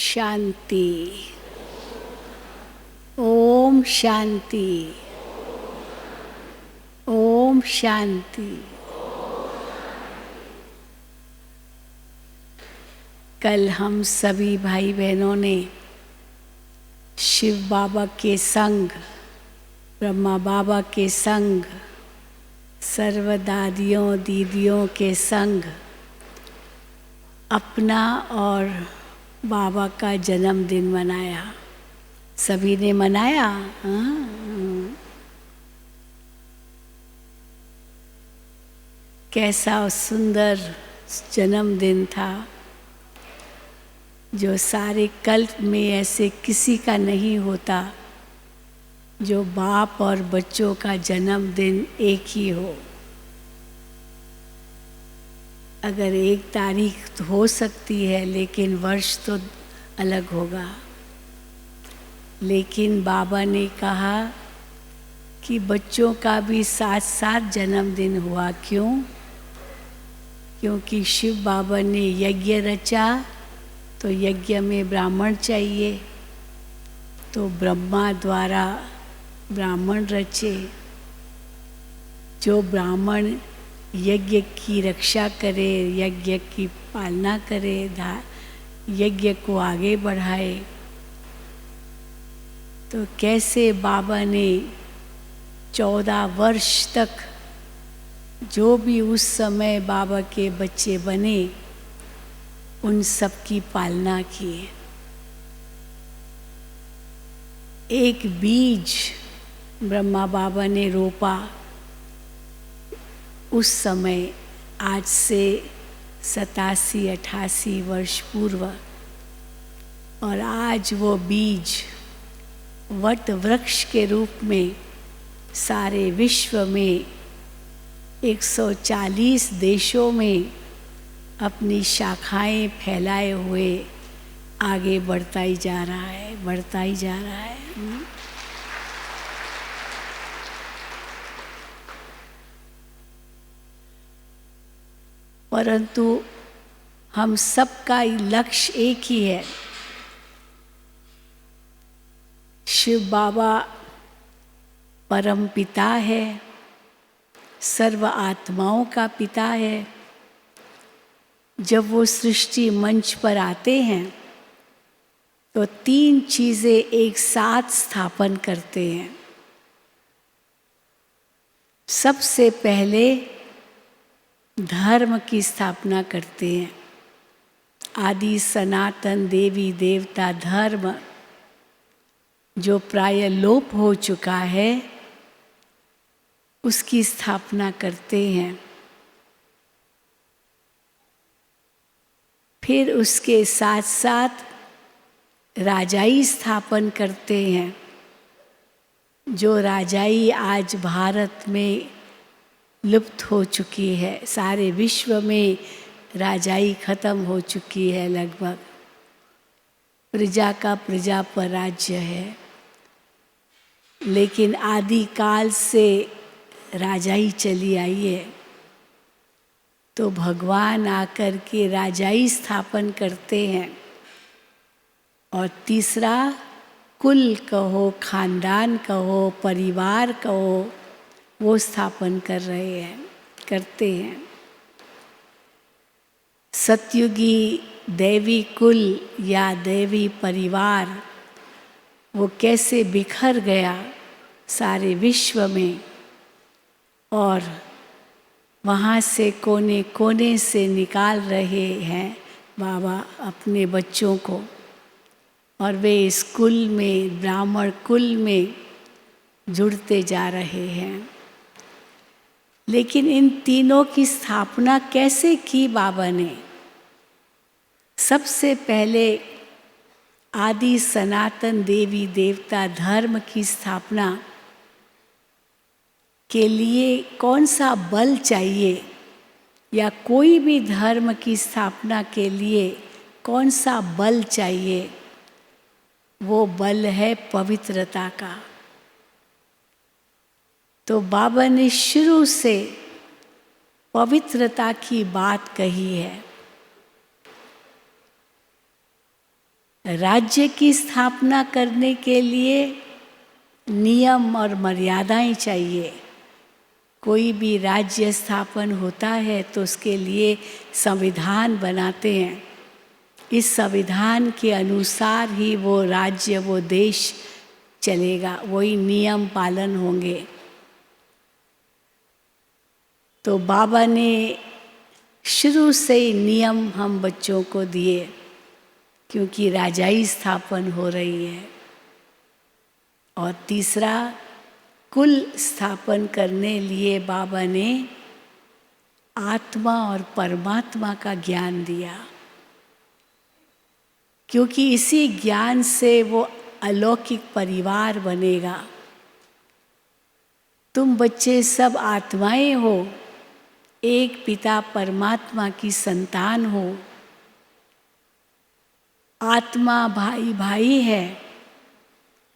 शांति। ओम शांति। ओम शांति। कल हम सभी भाई बहनों ने शिव बाबा के संग, ब्रह्मा बाबा के संग, सर्व दादियों दीदियों के संग अपना और बाबा का जन्मदिन मनाया। सभी ने मनाया। हाँ? कैसा सुंदर जन्मदिन था, जो सारे कल्प में ऐसे किसी का नहीं होता, जो बाप और बच्चों का जन्मदिन एक ही हो। अगर एक तारीख तो हो सकती है, लेकिन वर्ष तो अलग होगा। लेकिन बाबा ने कहा कि बच्चों का भी साथ साथ जन्मदिन हुआ। क्यों? क्योंकि शिव बाबा ने यज्ञ रचा, तो यज्ञ में ब्राह्मण चाहिए, तो ब्रह्मा द्वारा ब्राह्मण रचे। जो ब्राह्मण यज्ञ की रक्षा करे, यज्ञ की पालना करे, यज्ञ को आगे बढ़ाए, तो कैसे बाबा ने 14 वर्ष तक जो भी उस समय बाबा के बच्चे बने, उन सब की पालना की। एक बीज ब्रह्मा बाबा ने रोपा उस समय, आज से 87-88 वर्ष पूर्व, और आज वो बीज वट वृक्ष के रूप में सारे विश्व में 140 देशों में अपनी शाखाएं फैलाए हुए आगे बढ़ता ही जा रहा है, बढ़ता ही जा रहा है। परंतु हम सबका लक्ष्य एक ही है। शिव बाबा परम पिता है, सर्व आत्माओं का पिता है। जब वो सृष्टि मंच पर आते हैं तो 3 चीज़ें एक साथ स्थापन करते हैं। सबसे पहले धर्म की स्थापना करते हैं। आदि सनातन देवी देवता धर्म, जो प्राय लोप हो चुका है, उसकी स्थापना करते हैं। फिर उसके साथ साथ राजाई स्थापन करते हैं। जो राजाई आज भारत में लुप्त हो चुकी है, सारे विश्व में राजाई खत्म हो चुकी है लगभग। प्रजा का प्रजा पर राज्य है, लेकिन आदि काल से राजाई चली आई है। तो भगवान आकर के राजाई स्थापन करते हैं। और तीसरा, कुल कहो, खानदान कहो, परिवार कहो, वो स्थापन करते हैं। सतयुगी दैवी कुल या दैवी परिवार वो कैसे बिखर गया सारे विश्व में, और वहाँ से कोने कोने से निकाल रहे हैं बाबा अपने बच्चों को, और वे इस कुल में, ब्राह्मण कुल में जुड़ते जा रहे हैं। लेकिन इन तीनों की स्थापना कैसे की बाबा ने? सबसे पहले आदि सनातन देवी देवता धर्म की स्थापना के लिए कौन सा बल चाहिए, या कोई भी धर्म की स्थापना के लिए कौन सा बल चाहिए? वो बल है पवित्रता का। तो बाबा ने शुरू से पवित्रता की बात कही है। राज्य की स्थापना करने के लिए नियम और मर्यादाएं चाहिए। कोई भी राज्य स्थापन होता है तो उसके लिए संविधान बनाते हैं। इस संविधान के अनुसार ही वो राज्य, वो देश चलेगा, वही नियम पालन होंगे। तो बाबा ने शुरू से ही नियम हम बच्चों को दिए, क्योंकि राजाई स्थापन हो रही है। और तीसरा, कुल स्थापन करने लिए बाबा ने आत्मा और परमात्मा का ज्ञान दिया, क्योंकि इसी ज्ञान से वो अलौकिक परिवार बनेगा। तुम बच्चे सब आत्माएं हो, एक पिता परमात्मा की संतान हो। आत्मा भाई भाई है,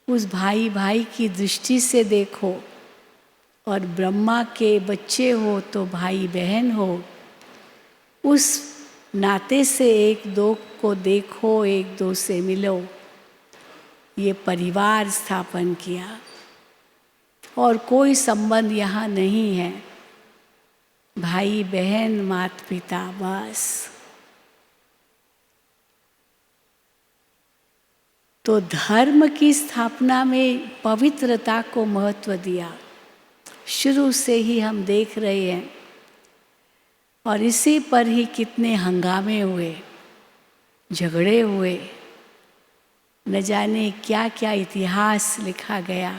उस भाई भाई की दृष्टि से देखो। और ब्रह्मा के बच्चे हो तो भाई बहन हो, उस नाते से एक दो को देखो, एक दो से मिलो। ये परिवार स्थापन किया और कोई संबंध यहाँ नहीं है, भाई बहन माता पिता बस। तो धर्म की स्थापना में पवित्रता को महत्व दिया, शुरू से ही हम देख रहे हैं। और इसी पर ही कितने हंगामे हुए, झगड़े हुए, न जाने क्या क्या इतिहास लिखा गया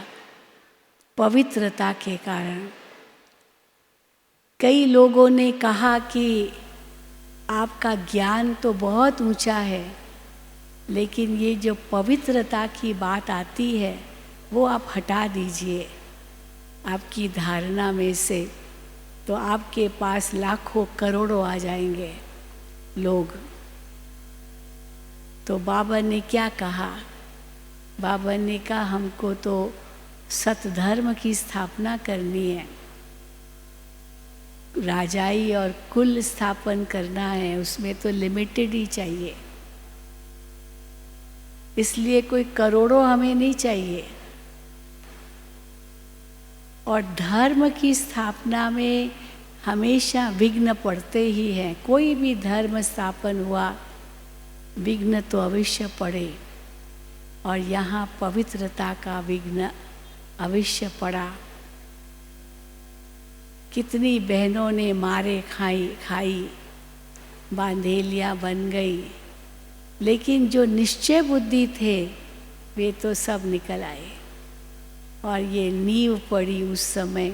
पवित्रता के कारण। कई लोगों ने कहा कि आपका ज्ञान तो बहुत ऊंचा है, लेकिन ये जो पवित्रता की बात आती है वो आप हटा दीजिए आपकी धारणा में से, तो आपके पास लाखों करोड़ों आ जाएंगे लोग। तो बाबा ने क्या कहा? बाबा ने कहा हमको तो सतधर्म की स्थापना करनी है, राजाई और कुल स्थापन करना है, उसमें तो लिमिटेड ही चाहिए। इसलिए कोई करोड़ों हमें नहीं चाहिए। और धर्म की स्थापना में हमेशा विघ्न पड़ते ही हैं। कोई भी धर्म स्थापन हुआ, विघ्न तो अवश्य पड़े, और यहाँ पवित्रता का विघ्न अवश्य पड़ा। कितनी बहनों ने मारे खाई, बांधेलियाँ बन गई, लेकिन जो निश्चय बुद्धि थे वे तो सब निकल आए। और ये नींव पड़ी उस समय,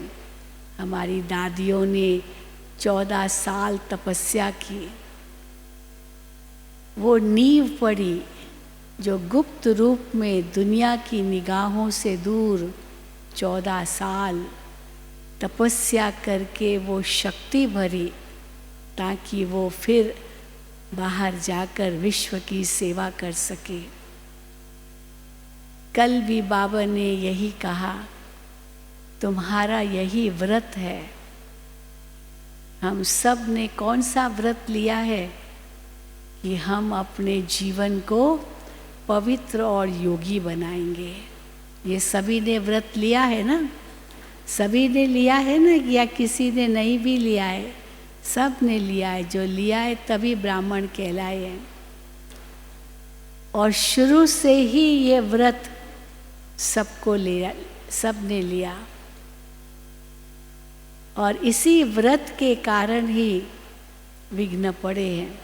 हमारी दादियों ने 14 साल तपस्या की। वो नींव पड़ी जो गुप्त रूप में दुनिया की निगाहों से दूर 14 साल तपस्या करके वो शक्ति भरी, ताकि वो फिर बाहर जाकर विश्व की सेवा कर सके। कल भी बाबा ने यही कहा, तुम्हारा यही व्रत है। हम सब ने कौन सा व्रत लिया है कि हम अपने जीवन को पवित्र और योगी बनाएंगे। ये सभी ने व्रत लिया है ना, सभी ने लिया है ना, या किसी ने नहीं भी लिया है? सब ने लिया है। जो लिया है तभी ब्राह्मण कहलाए हैं। और शुरू से ही ये व्रत सबको लिया, सब ने लिया। और इसी व्रत के कारण ही विघ्न पड़े हैं,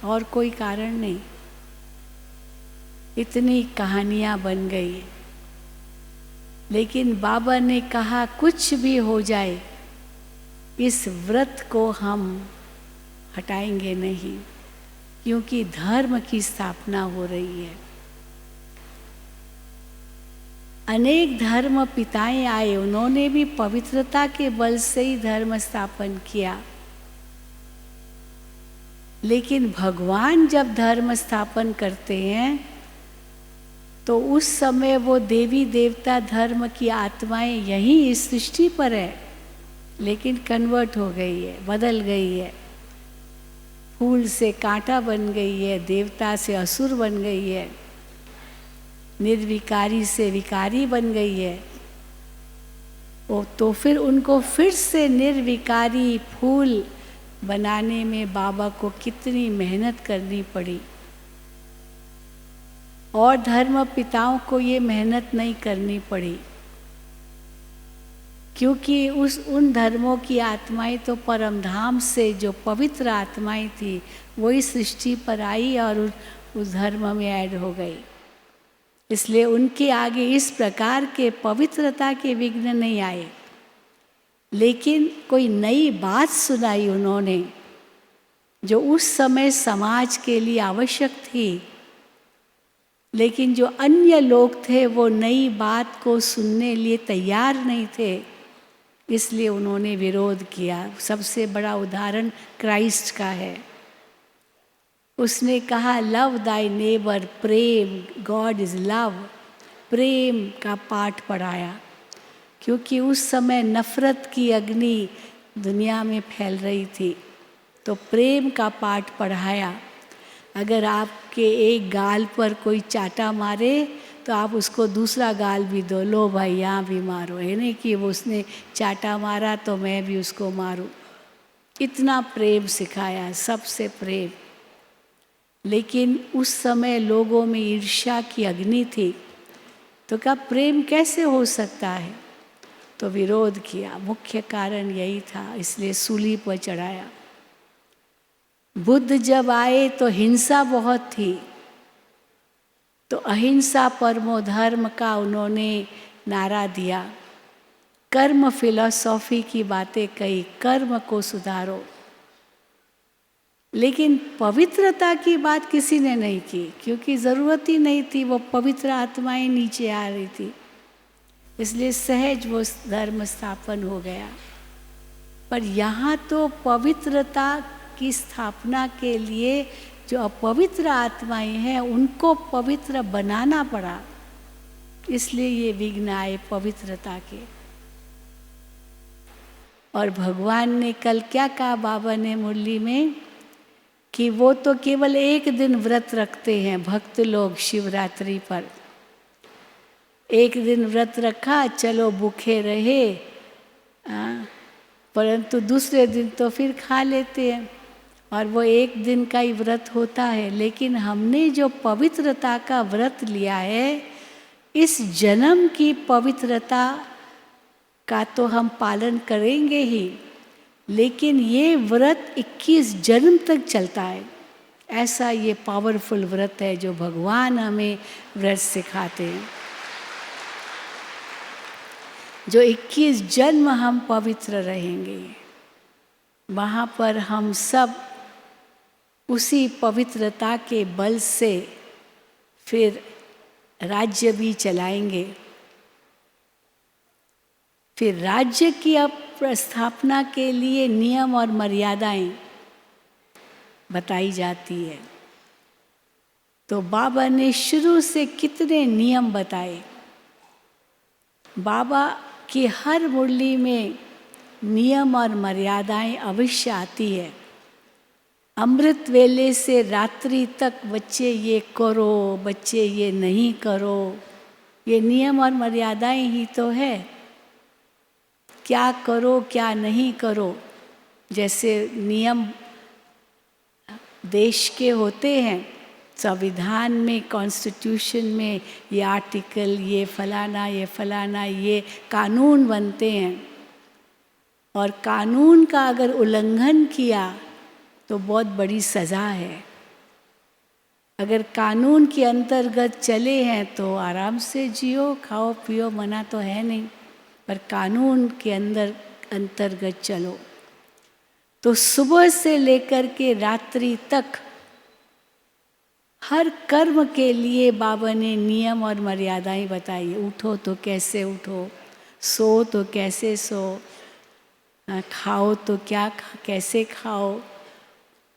और कोई कारण नहीं। इतनी कहानियाँ बन गई, लेकिन बाबा ने कहा कुछ भी हो जाए, इस व्रत को हम हटाएंगे नहीं, क्योंकि धर्म की स्थापना हो रही है। अनेक धर्म पिताएं आए, उन्होंने भी पवित्रता के बल से ही धर्म स्थापन किया। लेकिन भगवान जब धर्म स्थापन करते हैं तो उस समय वो देवी देवता धर्म की आत्माएं यहीं इस सृष्टि पर है, लेकिन कन्वर्ट हो गई है, बदल गई है। फूल से कांटा बन गई है, देवता से असुर बन गई है। निर्विकारी से विकारी बन गई है। वो तो फिर उनको फिर से निर्विकारी फूल बनाने में बाबा को कितनी मेहनत करनी पड़ी, और धर्म पिताओं को ये मेहनत नहीं करनी पड़ी, क्योंकि उन धर्मों की आत्माएं तो परम धाम से जो पवित्र आत्माएं थी वही सृष्टि पर आई और उस धर्म में ऐड हो गई। इसलिए उनके आगे इस प्रकार के पवित्रता के विघ्न नहीं आए। लेकिन कोई नई बात सुनाई उन्होंने जो उस समय समाज के लिए आवश्यक थी, लेकिन जो अन्य लोग थे वो नई बात को सुनने लिए तैयार नहीं थे, इसलिए उन्होंने विरोध किया। सबसे बड़ा उदाहरण क्राइस्ट का है। उसने कहा लव दाई नेबर, प्रेम, गॉड इज लव, प्रेम का पाठ पढ़ाया, क्योंकि उस समय नफरत की अग्नि दुनिया में फैल रही थी। तो प्रेम का पाठ पढ़ाया। अगर आपके एक गाल पर कोई चाटा मारे तो आप उसको दूसरा गाल भी दो, लो भाई यहाँ भी मारो, है नहीं कि वो उसने चाटा मारा तो मैं भी उसको मारूं। इतना प्रेम सिखाया, सबसे प्रेम। लेकिन उस समय लोगों में ईर्ष्या की अग्नि थी, तो क्या प्रेम कैसे हो सकता है? तो विरोध किया। मुख्य कारण यही था, इसलिए सूली पर चढ़ाया। बुद्ध जब आए तो हिंसा बहुत थी, तो अहिंसा परमो धर्म का उन्होंने नारा दिया। कर्म फिलॉसॉफी की बातें कही, कर्म को सुधारो। लेकिन पवित्रता की बात किसी ने नहीं की, क्योंकि ज़रूरत ही नहीं थी, वो पवित्र आत्माएं नीचे आ रही थी। इसलिए सहज वो धर्म स्थापन हो गया। पर यहाँ तो पवित्रता की स्थापना के लिए जो अपवित्र आत्माएं हैं उनको पवित्र बनाना पड़ा, इसलिए ये विघ्न आए पवित्रता के। और भगवान ने कल क्या कहा बाबा ने मुरली में, कि वो तो केवल एक दिन व्रत रखते हैं भक्त लोग शिवरात्रि पर। एक दिन व्रत रखा, चलो भूखे रहे, परंतु दूसरे दिन तो फिर खा लेते हैं, और वो एक दिन का ही व्रत होता है। लेकिन हमने जो पवित्रता का व्रत लिया है, इस जन्म की पवित्रता का तो हम पालन करेंगे ही, लेकिन ये व्रत 21 जन्म तक चलता है। ऐसा ये पावरफुल व्रत है जो भगवान हमें व्रत सिखाते हैं, जो 21 जन्म हम पवित्र रहेंगे। वहाँ पर हम सब उसी पवित्रता के बल से फिर राज्य भी चलाएंगे। फिर राज्य की स्थापना के लिए नियम और मर्यादाएं बताई जाती है। तो बाबा ने शुरू से कितने नियम बताए। बाबा की हर मुरली में नियम और मर्यादाएं अवश्य आती है। अमृत वेले से रात्रि तक बच्चे ये करो, बच्चे ये नहीं करो, ये नियम और मर्यादाएं ही तो है। क्या करो क्या नहीं करो, जैसे नियम देश के होते हैं, संविधान में, कॉन्स्टिट्यूशन में ये आर्टिकल, ये फलाना, ये कानून बनते हैं। और कानून का अगर उल्लंघन किया तो बहुत बड़ी सज़ा है। अगर कानून के अंतर्गत चले हैं तो आराम से जियो, खाओ पियो, मना तो है नहीं, पर कानून के अंतर्गत चलो। तो सुबह से लेकर के रात्रि तक हर कर्म के लिए बाबा ने नियम और मर्यादाएं बताई। उठो तो कैसे उठो, सो तो कैसे सो, खाओ तो कैसे खाओ,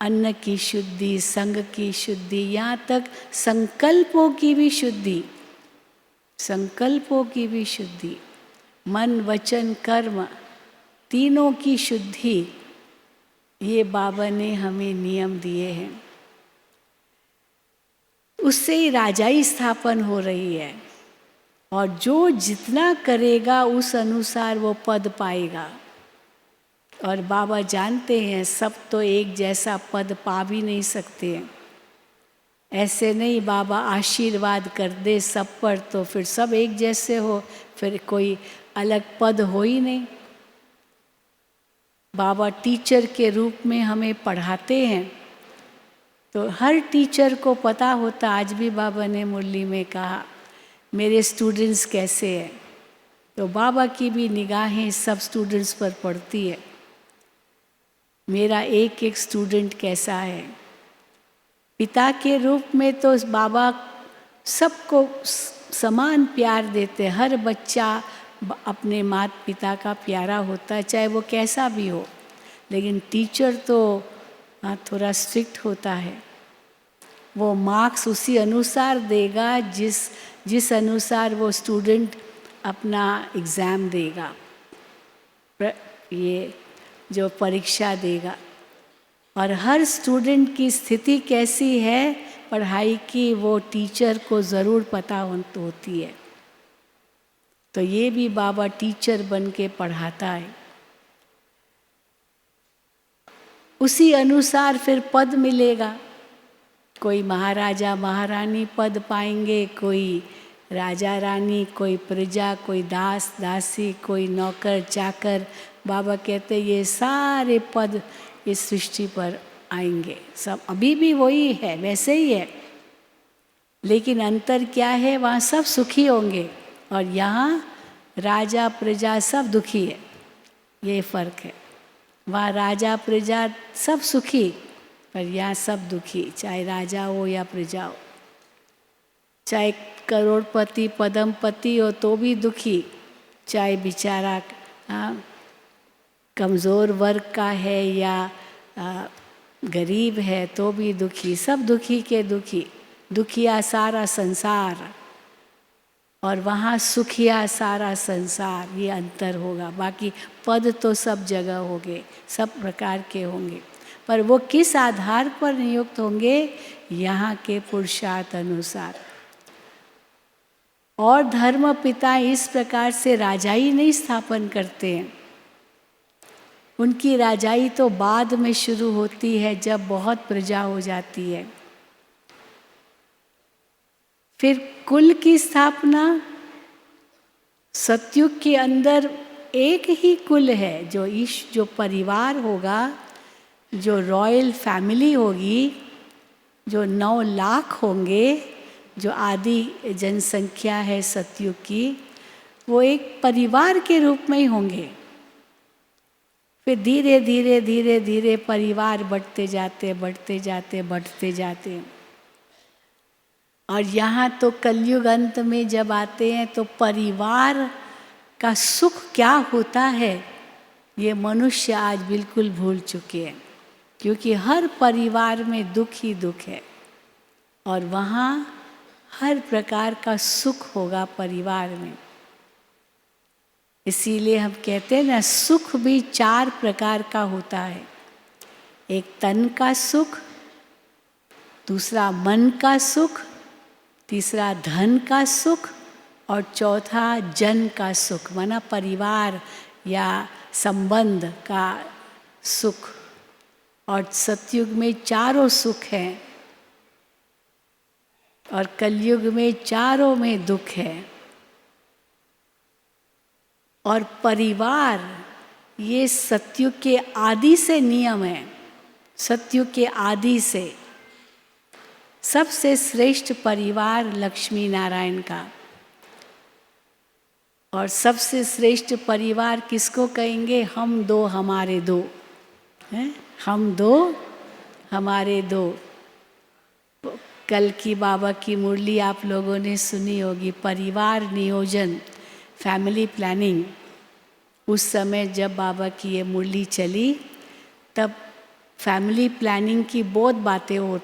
अन्न की शुद्धि, संग की शुद्धि, यहाँ तक संकल्पों की भी शुद्धि, संकल्पों की भी शुद्धि, मन वचन कर्म तीनों की शुद्धि, ये बाबा ने हमें नियम दिए हैं। उससे ही राजाई स्थापन हो रही है। और जो जितना करेगा उस अनुसार वो पद पाएगा। और बाबा जानते हैं सब तो एक जैसा पद पा भी नहीं सकते हैं। ऐसे नहीं बाबा आशीर्वाद कर दे सब पर तो फिर सब एक जैसे हो, फिर कोई अलग पद हो ही नहीं। बाबा टीचर के रूप में हमें पढ़ाते हैं तो हर टीचर को पता होता, आज भी बाबा ने मुरली में कहा मेरे स्टूडेंट्स कैसे हैं, तो बाबा की भी निगाहें सब स्टूडेंट्स पर पड़ती है, मेरा एक एक स्टूडेंट कैसा है। पिता के रूप में तो बाबा सबको समान प्यार देते, हर बच्चा अपने माता पिता का प्यारा होता है, चाहे वो कैसा भी हो। लेकिन टीचर तो थोड़ा स्ट्रिक्ट होता है, वो मार्क्स उसी अनुसार देगा जिस अनुसार वो स्टूडेंट अपना एग्ज़ाम देगा, ये जो परीक्षा देगा। और हर स्टूडेंट की स्थिति कैसी है पढ़ाई की, वो टीचर को ज़रूर पता होती है। तो ये भी बाबा टीचर बन के पढ़ाता है, उसी अनुसार फिर पद मिलेगा। कोई महाराजा महारानी पद पाएंगे, कोई राजा रानी, कोई प्रजा, कोई दास दासी, कोई नौकर चाकर। बाबा कहते ये सारे पद इस सृष्टि पर आएंगे, सब अभी भी वही है, वैसे ही है। लेकिन अंतर क्या है, वहाँ सब सुखी होंगे और यहाँ राजा प्रजा सब दुखी है, ये फ़र्क है। वहाँ राजा प्रजा सब सुखी, पर यहाँ सब दुखी, चाहे राजा हो या प्रजा हो। चाहे करोड़पति पद्मपति हो तो भी दुखी, चाहे बेचारा कमज़ोर वर्ग का है या गरीब है तो भी दुखी, सब दुखी के दुखी। दुखिया सारा संसार और वहाँ सुखिया सारा संसार, ये अंतर होगा। बाकी पद तो सब जगह होंगे, सब प्रकार के होंगे, पर वो किस आधार पर नियुक्त होंगे, यहाँ के पुरुषार्थ अनुसार। और धर्म पिता इस प्रकार से राजाई नहीं स्थापन करते हैं, उनकी राजाई तो बाद में शुरू होती है जब बहुत प्रजा हो जाती है। फिर कुल की स्थापना, सतयुग के अंदर एक ही कुल है, जो परिवार होगा, जो रॉयल फैमिली होगी, जो 9 लाख होंगे, जो आदि जनसंख्या है सतयुग की, वो एक परिवार के रूप में ही होंगे। फिर धीरे धीरे धीरे धीरे परिवार बढ़ते जाते बढ़ते जाते बढ़ते जाते। और यहाँ तो कलयुग अंत में जब आते हैं तो परिवार का सुख क्या होता है ये मनुष्य आज बिल्कुल भूल चुके हैं, क्योंकि हर परिवार में दुख ही दुख है और वहाँ हर प्रकार का सुख होगा परिवार में। इसीलिए हम कहते हैं ना, सुख भी 4 प्रकार का होता है। एक तन का सुख, दूसरा मन का सुख, तीसरा धन का सुख और चौथा जन का सुख, माना परिवार या संबंध का सुख। और सतयुग में चारों सुख हैं और कलयुग में चारों में दुख है। और परिवार ये सतयुग के आदि से नियम है, सतयुग के आदि से सबसे श्रेष्ठ परिवार लक्ष्मी नारायण का। और सबसे श्रेष्ठ परिवार किसको कहेंगे, हम दो हमारे दो, हैं, हम दो हमारे दो। कल की बाबा की मुरली आप लोगों ने सुनी होगी, परिवार नियोजन, फैमिली प्लानिंग। उस समय जब बाबा की ये मुरली चली तब फैमिली प्लानिंग की बहुत बातें हो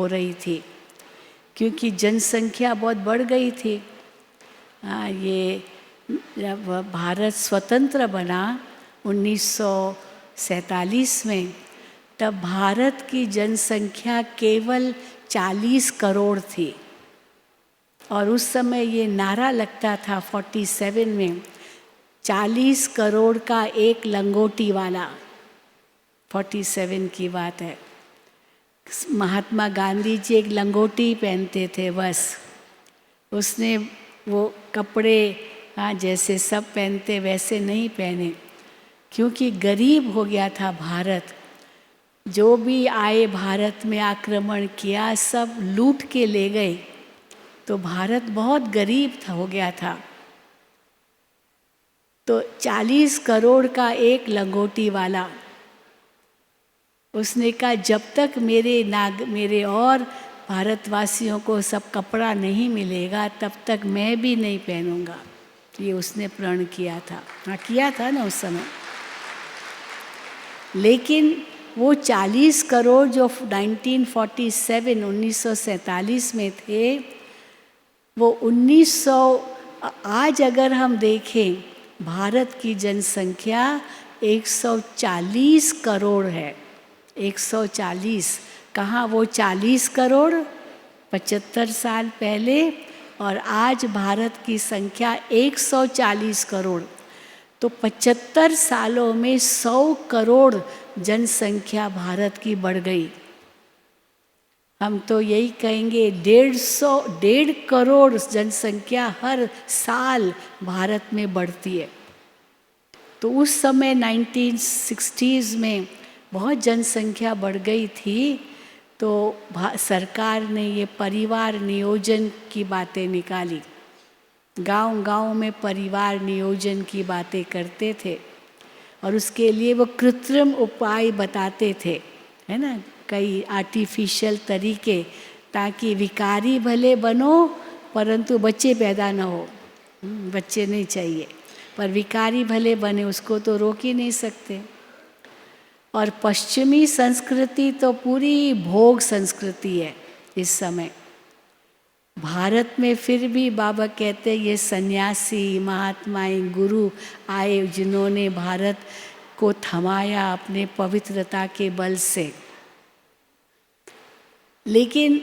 रही थी, क्योंकि जनसंख्या बहुत बढ़ गई थी। ये जब भारत स्वतंत्र बना 1947 में, तब भारत की जनसंख्या केवल 40 करोड़ थी। और उस समय ये नारा लगता था 47 में, 40 करोड़ का एक लंगोटी वाला। 47 की बात है। महात्मा गांधी जी एक लंगोटी पहनते थे बस। उसने वो कपड़े जैसे सब पहनते वैसे नहीं पहने, क्योंकि गरीब हो गया था भारत। जो भी आए भारत में आक्रमण किया, सब लूट के ले गए, तो भारत बहुत गरीब था, हो गया था। तो 40 करोड़ का एक लंगोटी वाला, उसने कहा जब तक मेरे और भारतवासियों को सब कपड़ा नहीं मिलेगा तब तक मैं भी नहीं पहनूंगा। ये उसने प्रण किया था। हाँ, किया था ना उस समय। लेकिन वो 40 करोड़ जो 1947 में थे, वो 1900, आज अगर हम देखें भारत की जनसंख्या 140 करोड़ है। 140, कहाँ वो 40 करोड़ 75 साल पहले, और आज भारत की संख्या 140 करोड़। तो 75 सालों में 100 करोड़ जनसंख्या भारत की बढ़ गई। हम तो यही कहेंगे 150 करोड़ जनसंख्या हर साल भारत में बढ़ती है। तो उस समय 1960s में बहुत जनसंख्या बढ़ गई थी, तो सरकार ने ये परिवार नियोजन की बातें निकाली। गांव-गांव में परिवार नियोजन की बातें करते थे, और उसके लिए वो कृत्रिम उपाय बताते थे, है ना, कई आर्टिफिशियल तरीके, ताकि विकारी भले बनो परंतु बच्चे पैदा ना हो। बच्चे नहीं चाहिए, पर विकारी भले बने उसको तो रोक ही नहीं सकते। और पश्चिमी संस्कृति तो पूरी भोग संस्कृति है इस समय। भारत में फिर भी बाबा कहते ये सन्यासी महात्माएं गुरु आए जिन्होंने भारत को थमाया अपने पवित्रता के बल से। लेकिन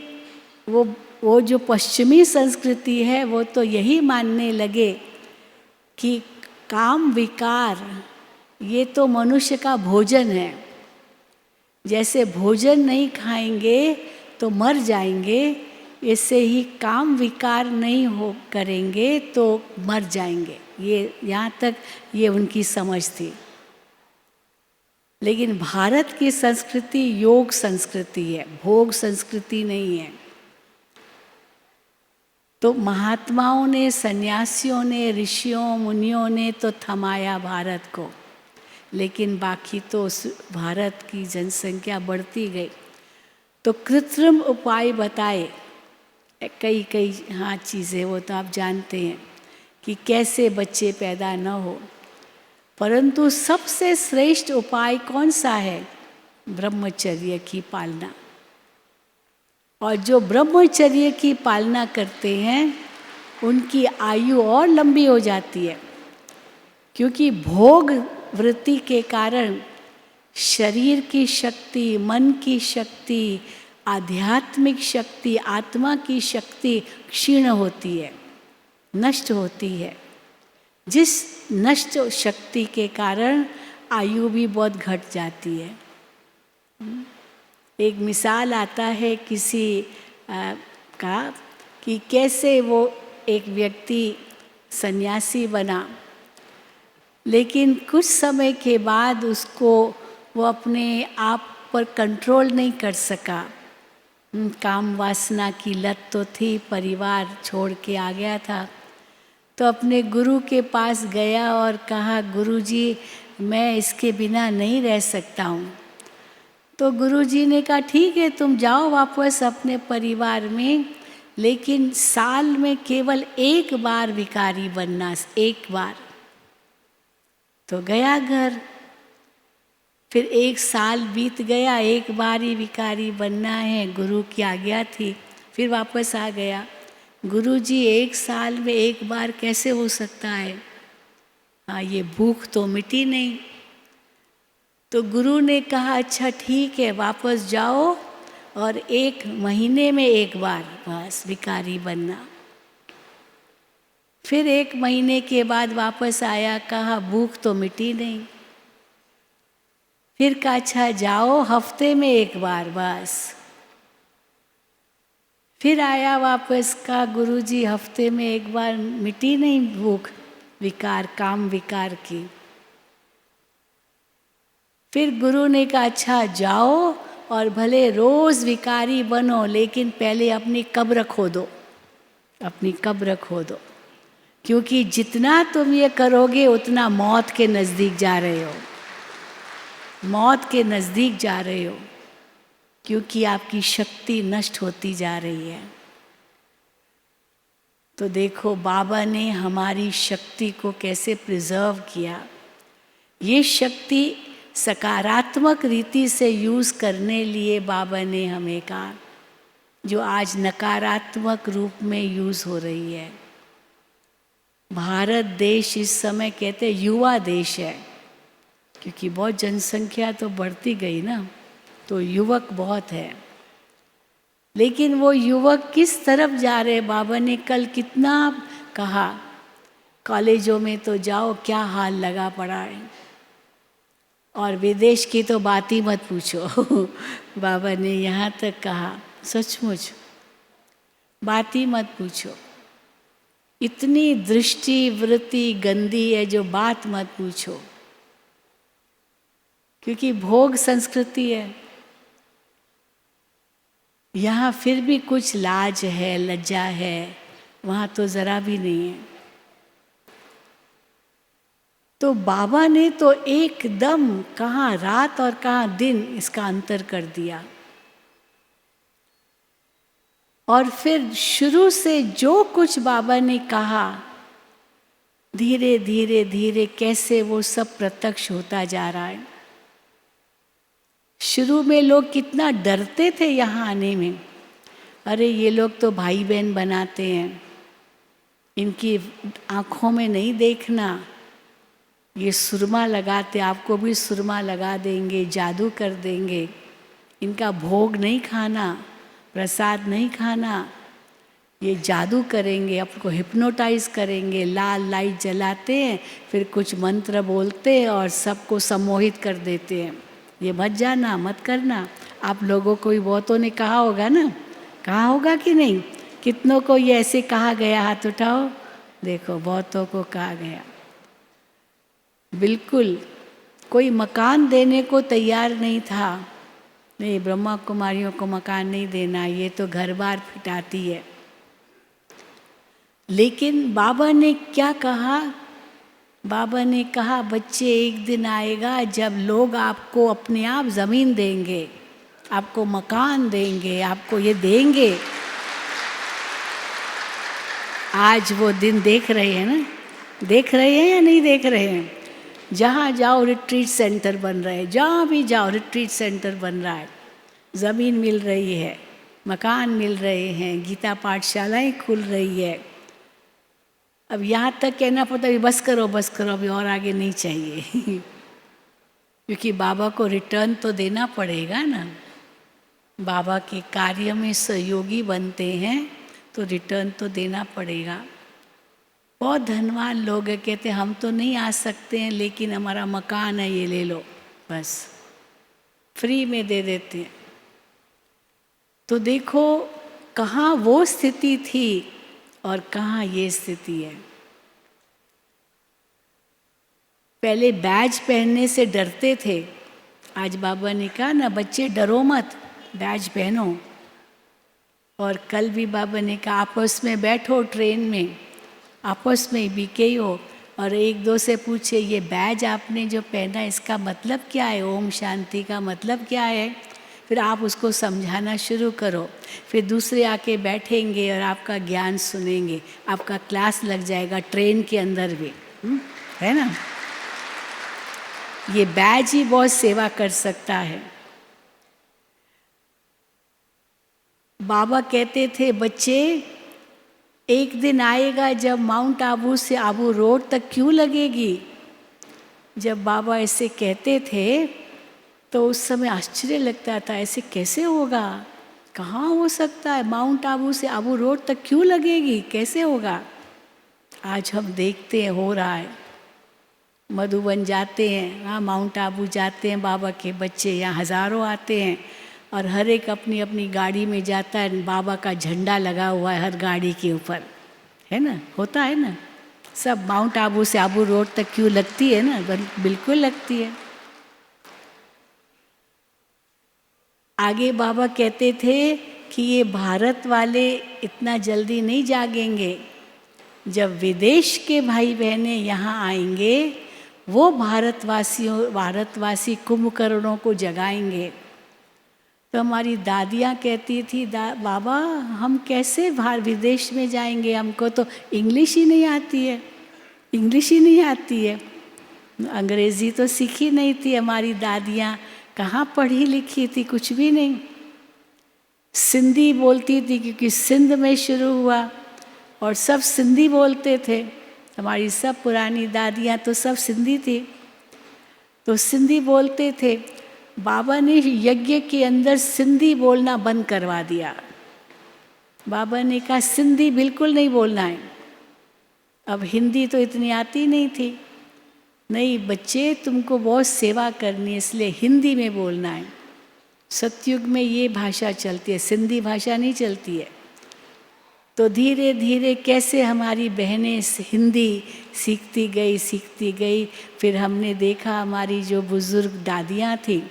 वो जो पश्चिमी संस्कृति है वो तो यही मानने लगे कि काम विकार ये तो मनुष्य का भोजन है। जैसे भोजन नहीं खाएंगे तो मर जाएंगे, ऐसे ही काम विकार नहीं करेंगे तो मर जाएंगे। ये यहाँ तक ये उनकी समझ थी। लेकिन भारत की संस्कृति योग संस्कृति है, भोग संस्कृति नहीं है। तो महात्माओं ने, सन्यासियों ने, ऋषियों मुनियों ने तो थमाया भारत को, लेकिन बाकी तो भारत की जनसंख्या बढ़ती गई। तो कृत्रिम उपाय बताए कई चीज़ें, वो तो आप जानते हैं कि कैसे बच्चे पैदा न हो। परंतु सबसे श्रेष्ठ उपाय कौन सा है? ब्रह्मचर्य की पालना। और जो ब्रह्मचर्य की पालना करते हैं उनकी आयु और लंबी हो जाती है, क्योंकि भोग वृत्ति के कारण शरीर की शक्ति, मन की शक्ति, आध्यात्मिक शक्ति, आत्मा की शक्ति क्षीण होती है, नष्ट होती है। जिस नष्ट शक्ति के कारण आयु भी बहुत घट जाती है। एक मिसाल आता है किसी का कि कैसे वो एक व्यक्ति सन्यासी बना, लेकिन कुछ समय के बाद उसको वो अपने आप पर कंट्रोल नहीं कर सका। काम वासना की लत तो थी, परिवार छोड़ के आ गया था। तो अपने गुरु के पास गया और कहा, गुरुजी मैं इसके बिना नहीं रह सकता हूँ। तो गुरुजी ने कहा ठीक है, तुम जाओ वापस अपने परिवार में, लेकिन साल में केवल एक बार भिखारी बनना, एक बार। तो गया घर, फिर 1 साल बीत गया, एक बार ही भिखारी बनना है, गुरु की आज्ञा थी। फिर वापस आ गया, गुरुजी 1 साल में एक बार कैसे हो सकता है? हाँ, ये भूख तो मिटी नहीं। तो गुरु ने कहा अच्छा ठीक है, वापस जाओ और 1 महीने में एक बार बस भिखारी बनना। फिर 1 महीने के बाद वापस आया, कहा भूख तो मिटी नहीं। फिर कहा अच्छा जाओ हफ्ते में एक बार बस। फिर आया वापस, कहा गुरुजी हफ्ते में एक बार मिटी नहीं भूख, विकार काम विकार की। फिर गुरु ने कहा अच्छा जाओ और भले रोज विकारी बनो, लेकिन पहले अपनी कब्र खोदो, अपनी कब्र खोदो, क्योंकि जितना तुम ये करोगे उतना मौत के नज़दीक जा रहे हो, मौत के नज़दीक जा रहे हो, क्योंकि आपकी शक्ति नष्ट होती जा रही है। तो देखो बाबा ने हमारी शक्ति को कैसे प्रिजर्व किया। ये शक्ति सकारात्मक रीति से यूज़ करने लिए बाबा ने हमें कहा, जो आज नकारात्मक रूप में यूज़ हो रही है। भारत देश इस समय कहते हैं युवा देश है, क्योंकि बहुत जनसंख्या तो बढ़ती गई ना, तो युवक बहुत है। लेकिन वो युवक किस तरफ जा रहे, बाबा ने कल कितना कहा, कॉलेजों में तो जाओ क्या हाल लगा पड़ा है, और विदेश की तो बात ही मत पूछो। बाबा ने यहाँ तक कहा, सचमुच बात ही मत पूछो, इतनी दृष्टि वृत्ति गंदी है जो बात मत पूछो, क्योंकि भोग संस्कृति है। यहाँ फिर भी कुछ लाज है, लज्जा है, वहाँ तो ज़रा भी नहीं है। तो बाबा ने तो एकदम कहाँ रात और कहाँ दिन इसका अंतर कर दिया, और फिर शुरू से जो कुछ बाबा ने कहा, धीरे धीरे धीरे कैसे वो सब प्रत्यक्ष होता जा रहा है। शुरू में लोग कितना डरते थे यहाँ आने में, अरे ये लोग तो भाई बहन बनाते हैं, इनकी आँखों में नहीं देखना, ये सुरमा लगाते, आपको भी सुरमा लगा देंगे, जादू कर देंगे, इनका भोग नहीं खाना, प्रसाद नहीं खाना, ये जादू करेंगे, आपको हिप्नोटाइज करेंगे, लाल लाइट जलाते हैं, फिर कुछ मंत्र बोलते हैं और सबको सम्मोहित कर देते हैं, ये मत जाना, मत करना। आप लोगों को भी बहुतों ने कहा होगा ना, कहा होगा कि नहीं, कितनों को ये ऐसे कहा गया, हाथ उठाओ, देखो बहुतों को कहा गया। बिल्कुल कोई मकान देने को तैयार नहीं था, नहीं ब्रह्मा कुमारियों को मकान नहीं देना, ये तो घर बार फिटाती है। लेकिन बाबा ने क्या कहा, बाबा ने कहा बच्चे एक दिन आएगा जब लोग आपको अपने आप ज़मीन देंगे, आपको मकान देंगे, आपको ये देंगे। आज वो दिन देख रहे हैं ना, देख रहे हैं या नहीं देख रहे हैं। जहाँ जाओ रिट्रीट सेंटर बन रहे हैं, जहाँ भी जाओ रिट्रीट सेंटर बन रहा है, ज़मीन मिल रही है, मकान मिल रहे हैं, गीता पाठशालाएँ खुल रही है। अब यहाँ तक कहना पड़ता है बस करो बस करो, अभी और आगे नहीं चाहिए। क्योंकि बाबा को रिटर्न तो देना पड़ेगा ना, बाबा के कार्य में सहयोगी बनते हैं तो रिटर्न तो देना पड़ेगा। बहुत धनवान लोग हैं, कहते हम तो नहीं आ सकते हैं, लेकिन हमारा मकान है, ये ले लो, बस फ्री में दे देते हैं। तो देखो कहाँ वो स्थिति थी और कहाँ ये स्थिति है। पहले बैज पहनने से डरते थे, आज बाबा ने कहा ना बच्चे डरो मत, बैज पहनो। और कल भी बाबा ने कहा आपस में बैठो ट्रेन में, आपस में बीके हो, और एक दो से पूछे ये बैज आपने जो पहना इसका मतलब क्या है, ओम शांति का मतलब क्या है। फिर आप उसको समझाना शुरू करो, फिर दूसरे आके बैठेंगे और आपका ज्ञान सुनेंगे, आपका क्लास लग जाएगा ट्रेन के अंदर भी, है ना। ये बैज ही बहुत सेवा कर सकता है। बाबा कहते थे बच्चे एक दिन आएगा जब माउंट आबू से आबू रोड तक क्यों लगेगी। जब बाबा ऐसे कहते थे तो उस समय आश्चर्य लगता था, ऐसे कैसे होगा, कहाँ हो सकता है, माउंट आबू से आबू रोड तक क्यों लगेगी, कैसे होगा। आज हम देखते हैं हो रहा है। मधुबन जाते हैं, हाँ माउंट आबू जाते हैं, बाबा के बच्चे यहाँ हज़ारों आते हैं और हर एक अपनी अपनी गाड़ी में जाता है, बाबा का झंडा लगा हुआ है हर गाड़ी के ऊपर, है ना, होता है ना। सब माउंट आबू से आबू रोड तक क्यों लगती है ना, बिल्कुल लगती है। आगे बाबा कहते थे कि ये भारत वाले इतना जल्दी नहीं जागेंगे, जब विदेश के भाई बहनें यहाँ आएंगे वो भारतवासी कुंभकर्णों को जगाएंगे। तो हमारी दादियाँ कहती थी, बाबा हम कैसे बाहर विदेश में जाएंगे, हमको तो इंग्लिश ही नहीं आती है, इंग्लिश ही नहीं आती है, अंग्रेज़ी तो सीखी नहीं थी हमारी दादियाँ, कहाँ पढ़ी लिखी थी, कुछ भी नहीं। सिंधी बोलती थी क्योंकि सिंध में शुरू हुआ और सब सिंधी बोलते थे, हमारी सब पुरानी दादियाँ तो सब सिंधी थी, तो सिंधी बोलते थे। बाबा ने यज्ञ के अंदर सिंधी बोलना बंद करवा दिया। बाबा ने कहा सिंधी बिल्कुल नहीं बोलना है। अब हिंदी तो इतनी आती नहीं थी, नहीं बच्चे तुमको बहुत सेवा करनी है इसलिए हिंदी में बोलना है। सतयुग में ये भाषा चलती है, सिंधी भाषा नहीं चलती है। तो धीरे धीरे कैसे हमारी बहनें हिंदी सीखती गई। फिर हमने देखा हमारी जो बुज़ुर्ग दादियाँ थी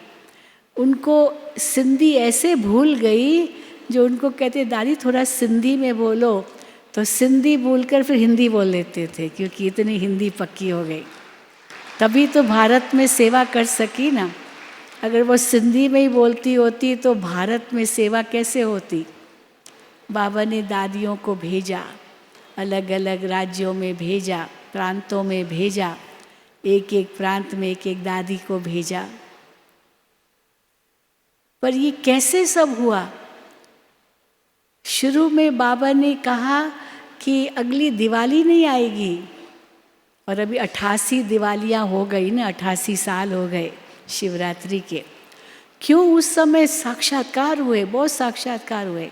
उनको सिंधी ऐसे भूल गई, जो उनको कहते दादी थोड़ा सिंधी में बोलो, तो सिंधी बोलकर फिर हिंदी बोल लेते थे क्योंकि इतनी हिंदी पक्की हो गई। तभी तो भारत में सेवा कर सकी ना, अगर वो सिंधी में ही बोलती होती तो भारत में सेवा कैसे होती। बाबा ने दादियों को भेजा, अलग अलग राज्यों में भेजा, प्रांतों में भेजा, एक एक प्रांत में एक एक दादी को भेजा। पर ये कैसे सब हुआ। शुरू में बाबा ने कहा कि अगली दिवाली नहीं आएगी, और अभी 88 दिवालियाँ हो गई ना, 88 साल हो गए शिवरात्रि के। क्यों, उस समय साक्षात्कार हुए, बहुत साक्षात्कार हुए।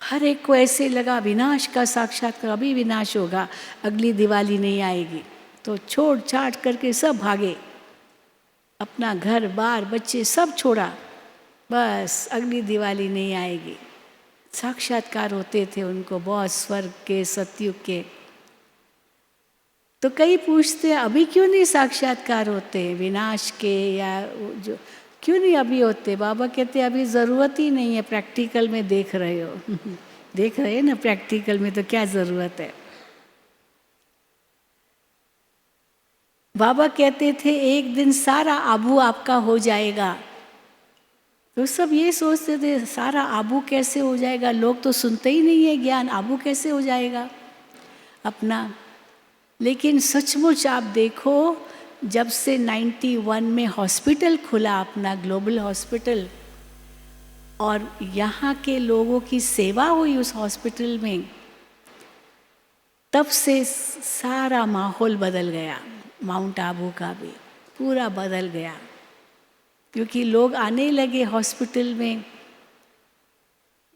हर एक को ऐसे लगा विनाश का साक्षात्कार, अभी विनाश होगा, अगली दिवाली नहीं आएगी। तो छोड़ छाड़ करके सब भागे, अपना घर बार बच्चे सब छोड़ा, बस अगली दिवाली नहीं आएगी। साक्षात्कार होते थे उनको बहुत, स्वर्ग के सतयुग के। तो कई पूछते हैं अभी क्यों नहीं साक्षात्कार होते विनाश के, या जो क्यों नहीं अभी होते। बाबा कहते हैं अभी ज़रूरत ही नहीं है, प्रैक्टिकल में देख रहे हो देख रहे हैं ना प्रैक्टिकल में, तो क्या ज़रूरत है। बाबा कहते थे एक दिन सारा आबू आपका हो जाएगा। तो सब ये सोचते थे सारा आबू कैसे हो जाएगा, लोग तो सुनते ही नहीं है ज्ञान, आबू कैसे हो जाएगा अपना। लेकिन सचमुच आप देखो, जब से 91 में हॉस्पिटल खुला अपना ग्लोबल हॉस्पिटल, और यहाँ के लोगों की सेवा हुई उस हॉस्पिटल में, तब से सारा माहौल बदल गया। माउंट आबू का भी पूरा बदल गया, क्योंकि लोग आने लगे हॉस्पिटल में।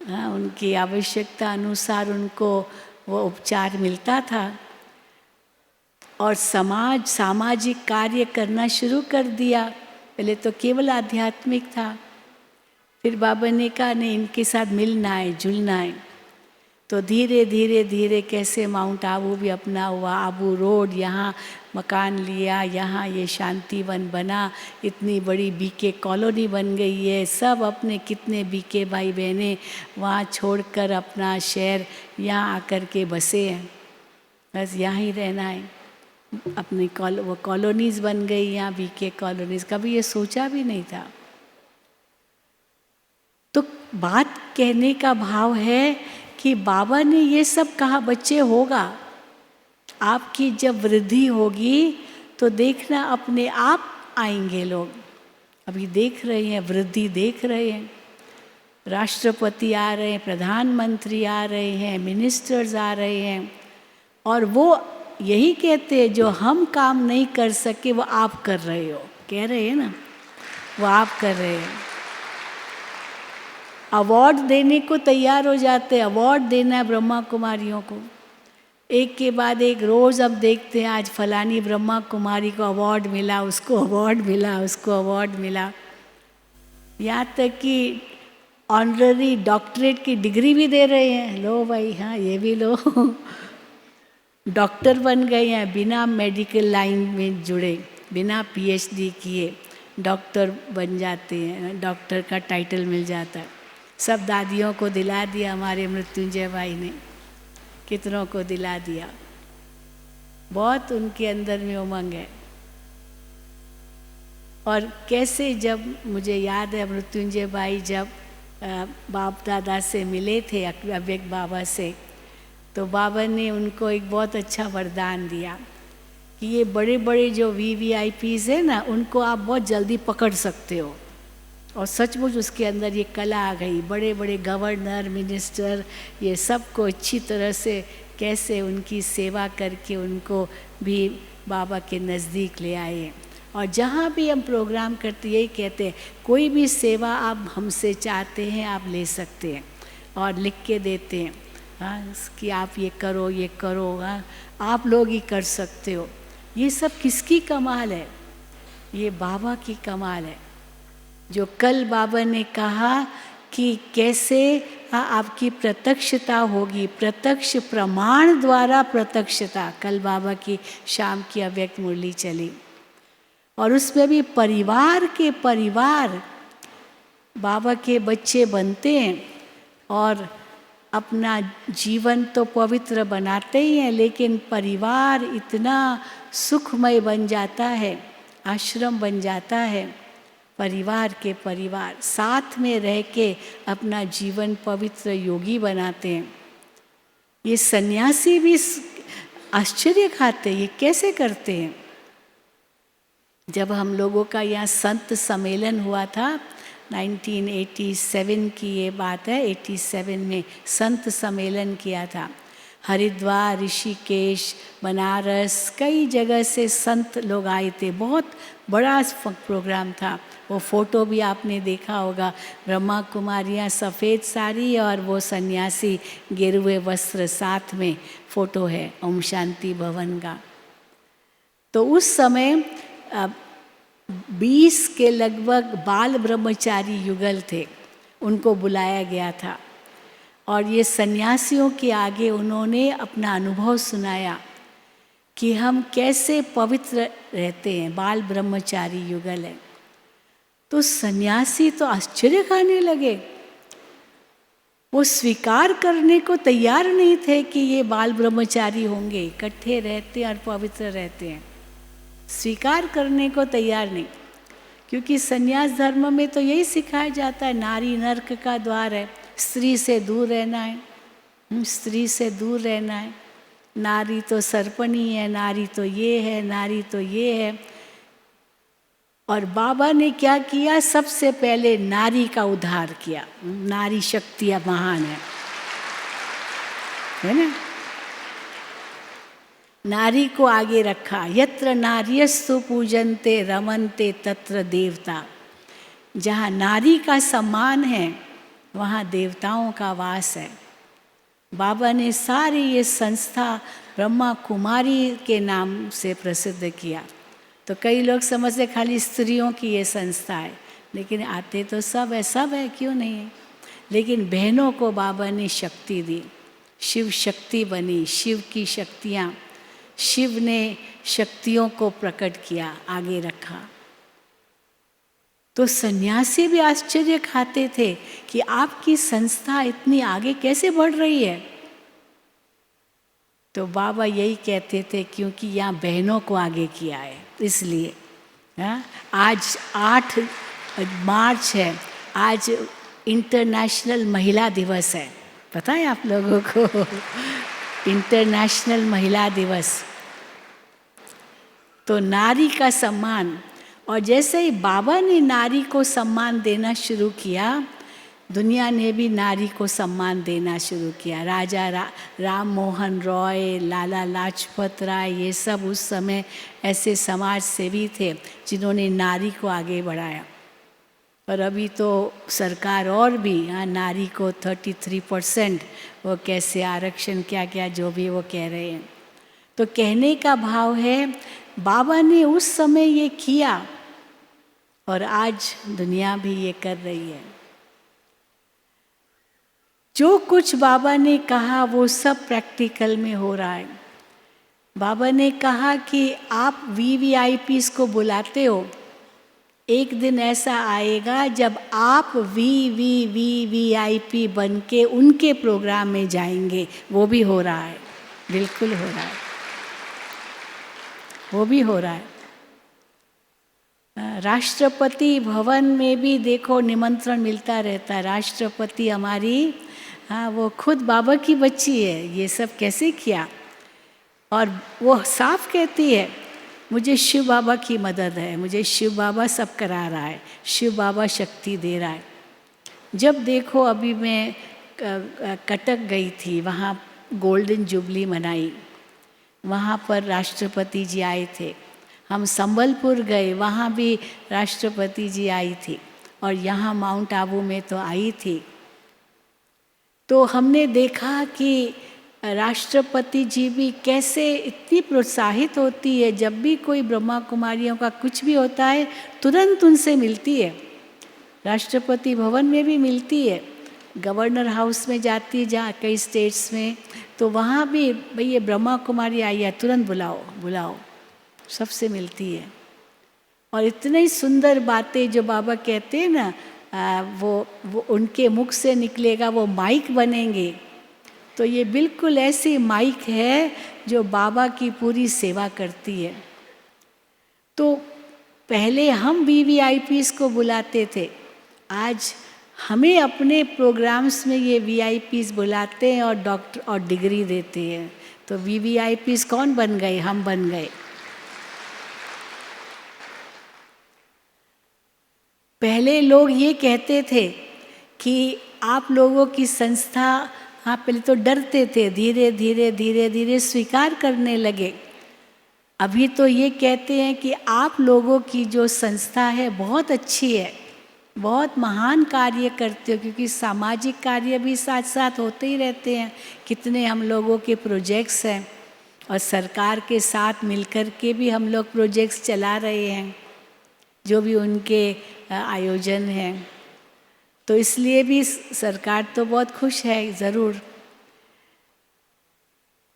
हाँ, उनकी आवश्यकता अनुसार उनको वो उपचार मिलता था, और सामाजिक कार्य करना शुरू कर दिया। पहले तो केवल आध्यात्मिक था, फिर बाबा ने कहा नहीं, इनके साथ मिलना है, जुलना है। तो धीरे धीरे धीरे कैसे माउंट आबू भी अपना हुआ, आबू रोड, यहाँ मकान लिया, यहाँ ये शांतिवन बना, इतनी बड़ी बीके कॉलोनी बन गई है। सब अपने कितने बीके भाई बहनें वहाँ छोड़कर अपना शहर यहाँ आकर के बसे हैं, बस यहाँ ही रहना है। अपनी वो कॉलोनीज़ बन गई यहाँ, बीके कॉलोनीज़, कभी ये सोचा भी नहीं था। तो बात कहने का भाव है कि बाबा ने ये सब कहा बच्चे होगा, आपकी जब वृद्धि होगी तो देखना अपने आप आएंगे लोग। अभी देख रहे हैं, वृद्धि देख रहे हैं, राष्ट्रपति आ रहे हैं, प्रधानमंत्री आ रहे हैं, मिनिस्टर्स आ रहे हैं, और वो यही कहते हैं जो हम काम नहीं कर सके वो आप कर रहे हो, कह रहे हैं ना, वो आप कर रहे हैं। अवार्ड देने को तैयार हो जाते हैं, अवार्ड देना है ब्रह्मा कुमारियों को, एक के बाद एक। रोज़ अब देखते हैं आज फलानी ब्रह्मा कुमारी को अवार्ड मिला, उसको अवार्ड मिला, उसको अवार्ड मिला, यहाँ तक कि ऑनररी डॉक्टरेट की डिग्री भी दे रहे हैं। लो भाई, हाँ ये भी लो डॉक्टर बन गए हैं, बिना मेडिकल लाइन में जुड़े, बिना पीएचडी किए डॉक्टर बन जाते हैं, डॉक्टर का टाइटल मिल जाता है। सब दादियों को दिला दिया हमारे मृत्युंजय भाई ने, कितनों को दिला दिया। बहुत उनके अंदर में उमंग है। और कैसे, जब मुझे याद है मृत्युंजय भाई जब बाप दादा से मिले थे, अव्यक्त बाबा से, तो बाबा ने उनको एक बहुत अच्छा वरदान दिया कि ये बड़े बड़े जो VVIPs है ना, उनको आप बहुत जल्दी पकड़ सकते हो। और सचमुच उसके अंदर ये कला आ गई। बड़े बड़े गवर्नर, मिनिस्टर, ये सबको अच्छी तरह से कैसे उनकी सेवा करके उनको भी बाबा के नज़दीक ले आए। और जहाँ भी हम प्रोग्राम करते यही कहते हैं, कोई भी सेवा आप हमसे चाहते हैं आप ले सकते हैं, और लिख के देते हैं हाँ कि आप ये करो, हाँ आप लोग ही कर सकते हो। ये सब किसकी कमाल है? ये बाबा की कमाल है। जो कल बाबा ने कहा कि कैसे आपकी प्रत्यक्षता होगी, प्रत्यक्ष प्रमाण द्वारा प्रत्यक्षता। कल बाबा की शाम की अव्यक्त मुरली चली, और उसमें भी परिवार के परिवार बाबा के बच्चे बनते हैं और अपना जीवन तो पवित्र बनाते ही हैं, लेकिन परिवार इतना सुखमय बन जाता है, आश्रम बन जाता है। परिवार के परिवार साथ में रह के अपना जीवन पवित्र योगी बनाते हैं। ये सन्यासी भी आश्चर्य खाते हैं, ये कैसे करते हैं। जब हम लोगों का यहाँ संत सम्मेलन हुआ था 1987 की ये बात है, 87 में संत सम्मेलन किया था। हरिद्वार, ऋषिकेश, बनारस, कई जगह से संत लोग आए थे। बहुत बड़ा प्रोग्राम था। वो फ़ोटो भी आपने देखा होगा, ब्रह्मा कुमारियाँ सफ़ेद साड़ी और वो सन्यासी गेरुए वस्त्र, साथ में फ़ोटो है ओम शांति भवन का। तो उस समय 20 के लगभग बाल ब्रह्मचारी युगल थे, उनको बुलाया गया था, और ये सन्यासियों के आगे उन्होंने अपना अनुभव सुनाया कि हम कैसे पवित्र रहते हैं। बाल ब्रह्मचारी युगल है। तो सन्यासी तो आश्चर्य खाने लगे, वो स्वीकार करने को तैयार नहीं थे कि ये बाल ब्रह्मचारी होंगे, इकट्ठे रहते हैं और पवित्र रहते हैं। स्वीकार करने को तैयार नहीं, क्योंकि सन्यास धर्म में तो यही सिखाया जाता है, नारी नरक का द्वार है, स्त्री से दूर रहना है, स्त्री से दूर रहना है, नारी तो सर्पणी है, नारी तो ये है, नारी तो ये है। और बाबा ने क्या किया, सबसे पहले नारी का उद्धार किया। नारी शक्ति महान है ना। नारी को आगे रखा। यत्र नार्यस्तु पूजन्ते रमन्ते तत्र देवता। जहाँ नारी का सम्मान है वहाँ देवताओं का वास है। बाबा ने सारी ये संस्था ब्रह्मा कुमारी के नाम से प्रसिद्ध किया। तो कई लोग समझते खाली स्त्रियों की ये संस्था है, लेकिन आते तो सब है, क्यों नहीं है। लेकिन बहनों को बाबा ने शक्ति दी, शिव शक्ति बनी, शिव की शक्तियाँ, शिव ने शक्तियों को प्रकट किया, आगे रखा। तो सन्यासी भी आश्चर्य खाते थे कि आपकी संस्था इतनी आगे कैसे बढ़ रही है। तो बाबा यही कहते थे, क्योंकि यहाँ बहनों को आगे किया है, इसलिए। आज 8 मार्च है, आज इंटरनेशनल महिला दिवस है, पता है आप लोगों को। इंटरनेशनल महिला दिवस। तो नारी का सम्मान, और जैसे ही बाबा ने नारी को सम्मान देना शुरू किया, दुनिया ने भी नारी को सम्मान देना शुरू किया। राजा राम मोहन रॉय, लाला लाजपत राय, ये सब उस समय ऐसे समाज सेवी थे जिन्होंने नारी को आगे बढ़ाया। और अभी तो सरकार और भी नारी को 33% वो कैसे आरक्षण क्या क्या जो भी वो कह रहे हैं। तो कहने का भाव है बाबा ने उस समय ये किया और आज दुनिया भी ये कर रही है। जो कुछ बाबा ने कहा वो सब प्रैक्टिकल में हो रहा है। बाबा ने कहा कि आप VVIPs को बुलाते हो, एक दिन ऐसा आएगा जब आप VVVVIP बन के उनके प्रोग्राम में जाएंगे। वो भी हो रहा है, बिल्कुल हो रहा है, वो भी हो रहा है। राष्ट्रपति भवन में भी देखो निमंत्रण मिलता रहता है। राष्ट्रपति हमारी वो खुद बाबा की बच्ची है। ये सब कैसे किया? और वो साफ कहती है मुझे शिव बाबा की मदद है, मुझे शिव बाबा सब करा रहा है, शिव बाबा शक्ति दे रहा है। जब देखो अभी मैं कटक गई थी, वहाँ गोल्डन जुबली मनाई, वहाँ पर राष्ट्रपति जी आए थे। हम संबलपुर गए, वहाँ भी राष्ट्रपति जी आई थी, और यहाँ माउंट आबू में तो आई थी। तो हमने देखा कि राष्ट्रपति जी भी कैसे इतनी प्रोत्साहित होती है। जब भी कोई ब्रह्मा कुमारियों का कुछ भी होता है तुरंत उनसे मिलती है। राष्ट्रपति भवन में भी मिलती है, गवर्नर हाउस में जाती है जहाँ कई स्टेट्स में, तो वहाँ भी भाई ये ब्रह्मा कुमारी आई है, तुरंत बुलाओ बुलाओ, सबसे मिलती है। और इतनी सुंदर बातें जो बाबा कहते हैं ना, वो उनके मुख से निकलेगा, वो माइक बनेंगे। तो ये बिल्कुल ऐसी माइक है जो बाबा की पूरी सेवा करती है। तो पहले हम VVIPs को बुलाते थे, आज हमें अपने प्रोग्राम्स में ये VIPs बुलाते हैं और डॉक्टर और डिग्री देते हैं। तो VVIPs कौन बन गए? हम बन गए। पहले लोग ये कहते थे कि आप लोगों की संस्था, हाँ पहले तो डरते थे, धीरे धीरे धीरे धीरे स्वीकार करने लगे। अभी तो ये कहते हैं कि आप लोगों की जो संस्था है बहुत अच्छी है, बहुत महान कार्य करते हो, क्योंकि सामाजिक कार्य भी साथ साथ होते ही रहते हैं। कितने हम लोगों के प्रोजेक्ट्स हैं, और सरकार के साथ मिलकर के भी हम लोग प्रोजेक्ट्स चला रहे हैं, जो भी उनके आयोजन हैं। तो इसलिए भी सरकार तो बहुत खुश है ज़रूर।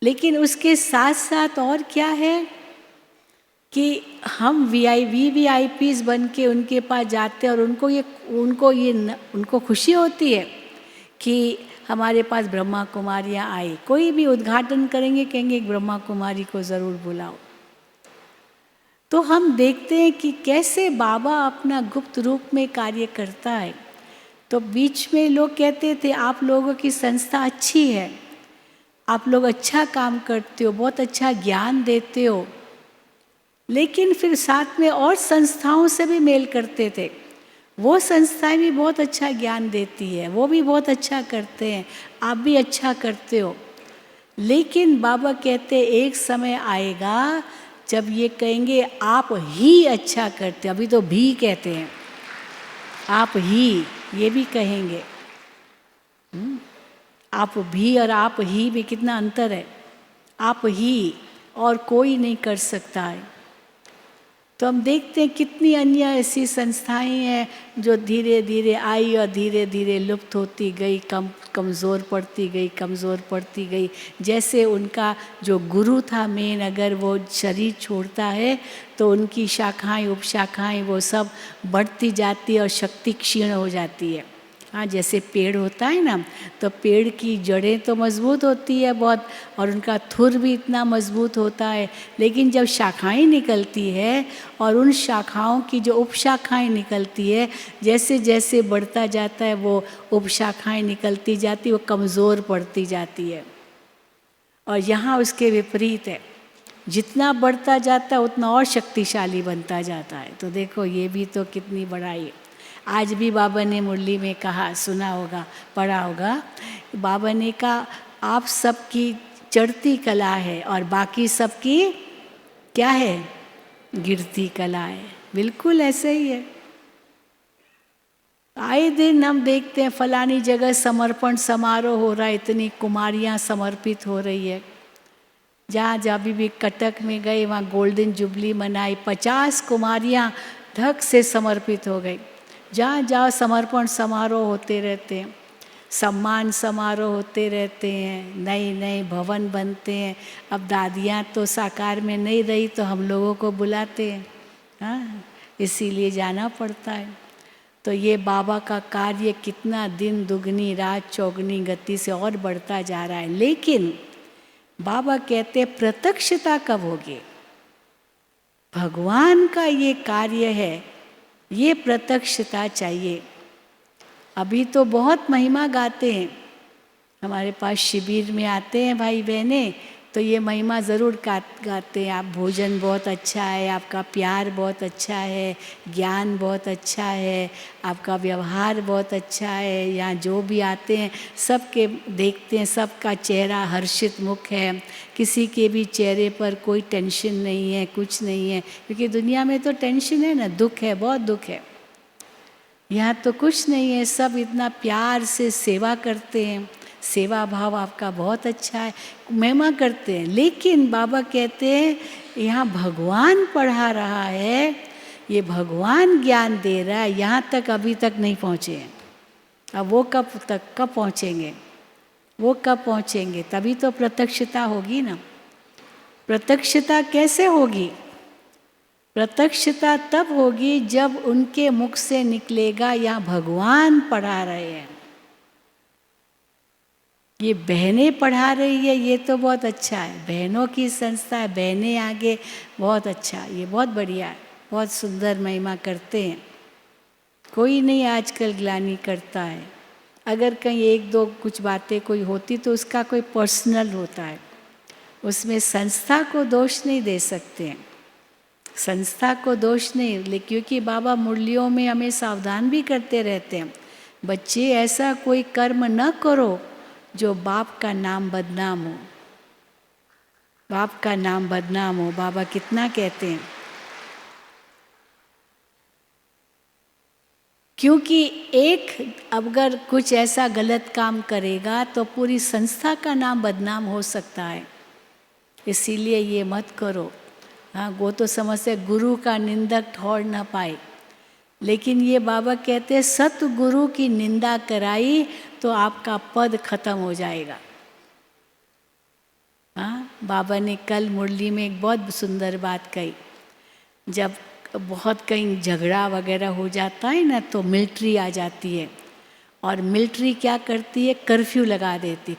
लेकिन उसके साथ साथ और क्या है कि हम VVIPs बन के उनके पास जाते हैं, और उनको खुशी होती है कि हमारे पास ब्रह्मा कुमारियाँ आई। कोई भी उद्घाटन करेंगे कहेंगे एक ब्रह्मा कुमारी को ज़रूर बुलाओ। तो हम देखते हैं कि कैसे बाबा अपना गुप्त रूप में कार्य करता है। तो बीच में लोग कहते थे आप लोगों की संस्था अच्छी है, आप लोग अच्छा काम करते हो, बहुत अच्छा ज्ञान देते हो। लेकिन फिर साथ में और संस्थाओं से भी मेल करते थे, वो संस्थाएं भी बहुत अच्छा ज्ञान देती है, वो भी बहुत अच्छा करते हैं, आप भी अच्छा करते हो। लेकिन बाबा कहते एक समय आएगा जब ये कहेंगे आप ही अच्छा करते हो। अभी तो भी कहते हैं, आप ही, ये भी कहेंगे। आप भी और आप ही में कितना अंतर है। आप ही और कोई नहीं कर सकता है। तो हम देखते हैं कितनी अन्य ऐसी संस्थाएं हैं जो धीरे धीरे आई और धीरे धीरे लुप्त होती गई, कमज़ोर पड़ती गई। जैसे उनका जो गुरु था मेन, अगर वो शरीर छोड़ता है तो उनकी शाखाएं उपशाखाएं वो सब बढ़ती जाती है और शक्ति क्षीण हो जाती है। हाँ, जैसे पेड़ होता है ना, तो पेड़ की जड़ें तो मजबूत होती है बहुत, और उनका थुर भी इतना मजबूत होता है। लेकिन जब शाखाएं निकलती है और उन शाखाओं की जो उपशाखाएं निकलती है, जैसे जैसे बढ़ता जाता है वो उपशाखाएं निकलती जाती, वो कमज़ोर पड़ती जाती है। और यहाँ उसके विपरीत है, जितना बढ़ता जाता है उतना और शक्तिशाली बनता जाता है। तो देखो ये भी तो कितनी बड़ाई है। आज भी बाबा ने मुरली में कहा, सुना होगा, पढ़ा होगा, बाबा ने कहा आप सबकी चढ़ती कला है और बाकी सबकी क्या है? गिरती कला है। बिल्कुल ऐसे ही है। आए दिन हम देखते हैं फलानी जगह समर्पण समारोह हो रहा है, इतनी कुमारियाँ समर्पित हो रही है। जहाँ जहाँ भी कटक में गए वहाँ गोल्डन जुबली मनाई, 50 कुमारियाँ ढक से समर्पित हो गई। जहाँ जहाँ समर्पण समारोह होते रहते हैं, सम्मान समारोह होते रहते हैं, नए नए भवन बनते हैं। अब दादियाँ तो साकार में नहीं रही तो हम लोगों को बुलाते हैं, हाँ, इसीलिए जाना पड़ता है। तो ये बाबा का कार्य कितना दिन दुगनी रात चौगनी गति से और बढ़ता जा रहा है। लेकिन बाबा कहते प्रत्यक्षता कब होगी? भगवान का ये कार्य है, ये प्रत्यक्षता चाहिए। अभी तो बहुत महिमा गाते हैं, हमारे पास शिविर में आते हैं भाई बहनें, तो ये महिमा ज़रूर गाते हैं। आप भोजन बहुत अच्छा है, आपका प्यार बहुत अच्छा है, ज्ञान बहुत अच्छा है, आपका व्यवहार बहुत अच्छा है। यहाँ जो भी आते हैं सबके देखते हैं, सबका चेहरा हर्षित मुख है, किसी के भी चेहरे पर कोई टेंशन नहीं है, कुछ नहीं है। क्योंकि दुनिया में तो टेंशन है ना, दुख है, बहुत दुख है। यहाँ तो कुछ नहीं है, सब इतना प्यार से सेवा करते हैं, सेवा भाव आपका बहुत अच्छा है, महिमा करते हैं। लेकिन बाबा कहते हैं यहाँ भगवान पढ़ा रहा है, ये भगवान ज्ञान दे रहा है, यहाँ तक अभी तक नहीं पहुँचे हैं। अब वो कब पहुँचेंगे? वो कब पहुँचेंगे? तभी तो प्रत्यक्षता होगी ना। प्रत्यक्षता कैसे होगी? प्रत्यक्षता तब होगी जब उनके मुख से निकलेगा यहाँ भगवान पढ़ा रहे हैं। ये बहनें पढ़ा रही है, ये तो बहुत अच्छा है, बहनों की संस्था है, बहनें आगे, बहुत अच्छा, ये बहुत बढ़िया है, बहुत सुंदर महिमा करते हैं। कोई नहीं आजकल ग्लानि करता है। अगर कहीं एक दो कुछ बातें कोई होती तो उसका कोई पर्सनल होता है, उसमें संस्था को दोष नहीं दे सकते हैं, संस्था को दोष नहीं। क्योंकि बाबा मुरलियों में हमें सावधान भी करते रहते हैं, बच्चे ऐसा कोई कर्म न करो जो बाप का नाम बदनाम हो, बाप का नाम बदनाम हो। बाबा कितना कहते हैं, क्योंकि एक अगर कुछ ऐसा गलत काम करेगा तो पूरी संस्था का नाम बदनाम हो सकता है, इसीलिए ये मत करो। हाँ, वो तो समझते गुरु का निंदक ठौर न पाए, लेकिन ये बाबा कहते हैं सतगुरु की निंदा कराई तो आपका पद खत्म हो जाएगा। हाँ, बाबा ने कल मुरली में एक बहुत सुंदर बात कही, जब बहुत कहीं झगड़ा वगैरह हो जाता है ना तो मिलिट्री आ जाती है, और मिलिट्री क्या करती है, कर्फ्यू लगा देती।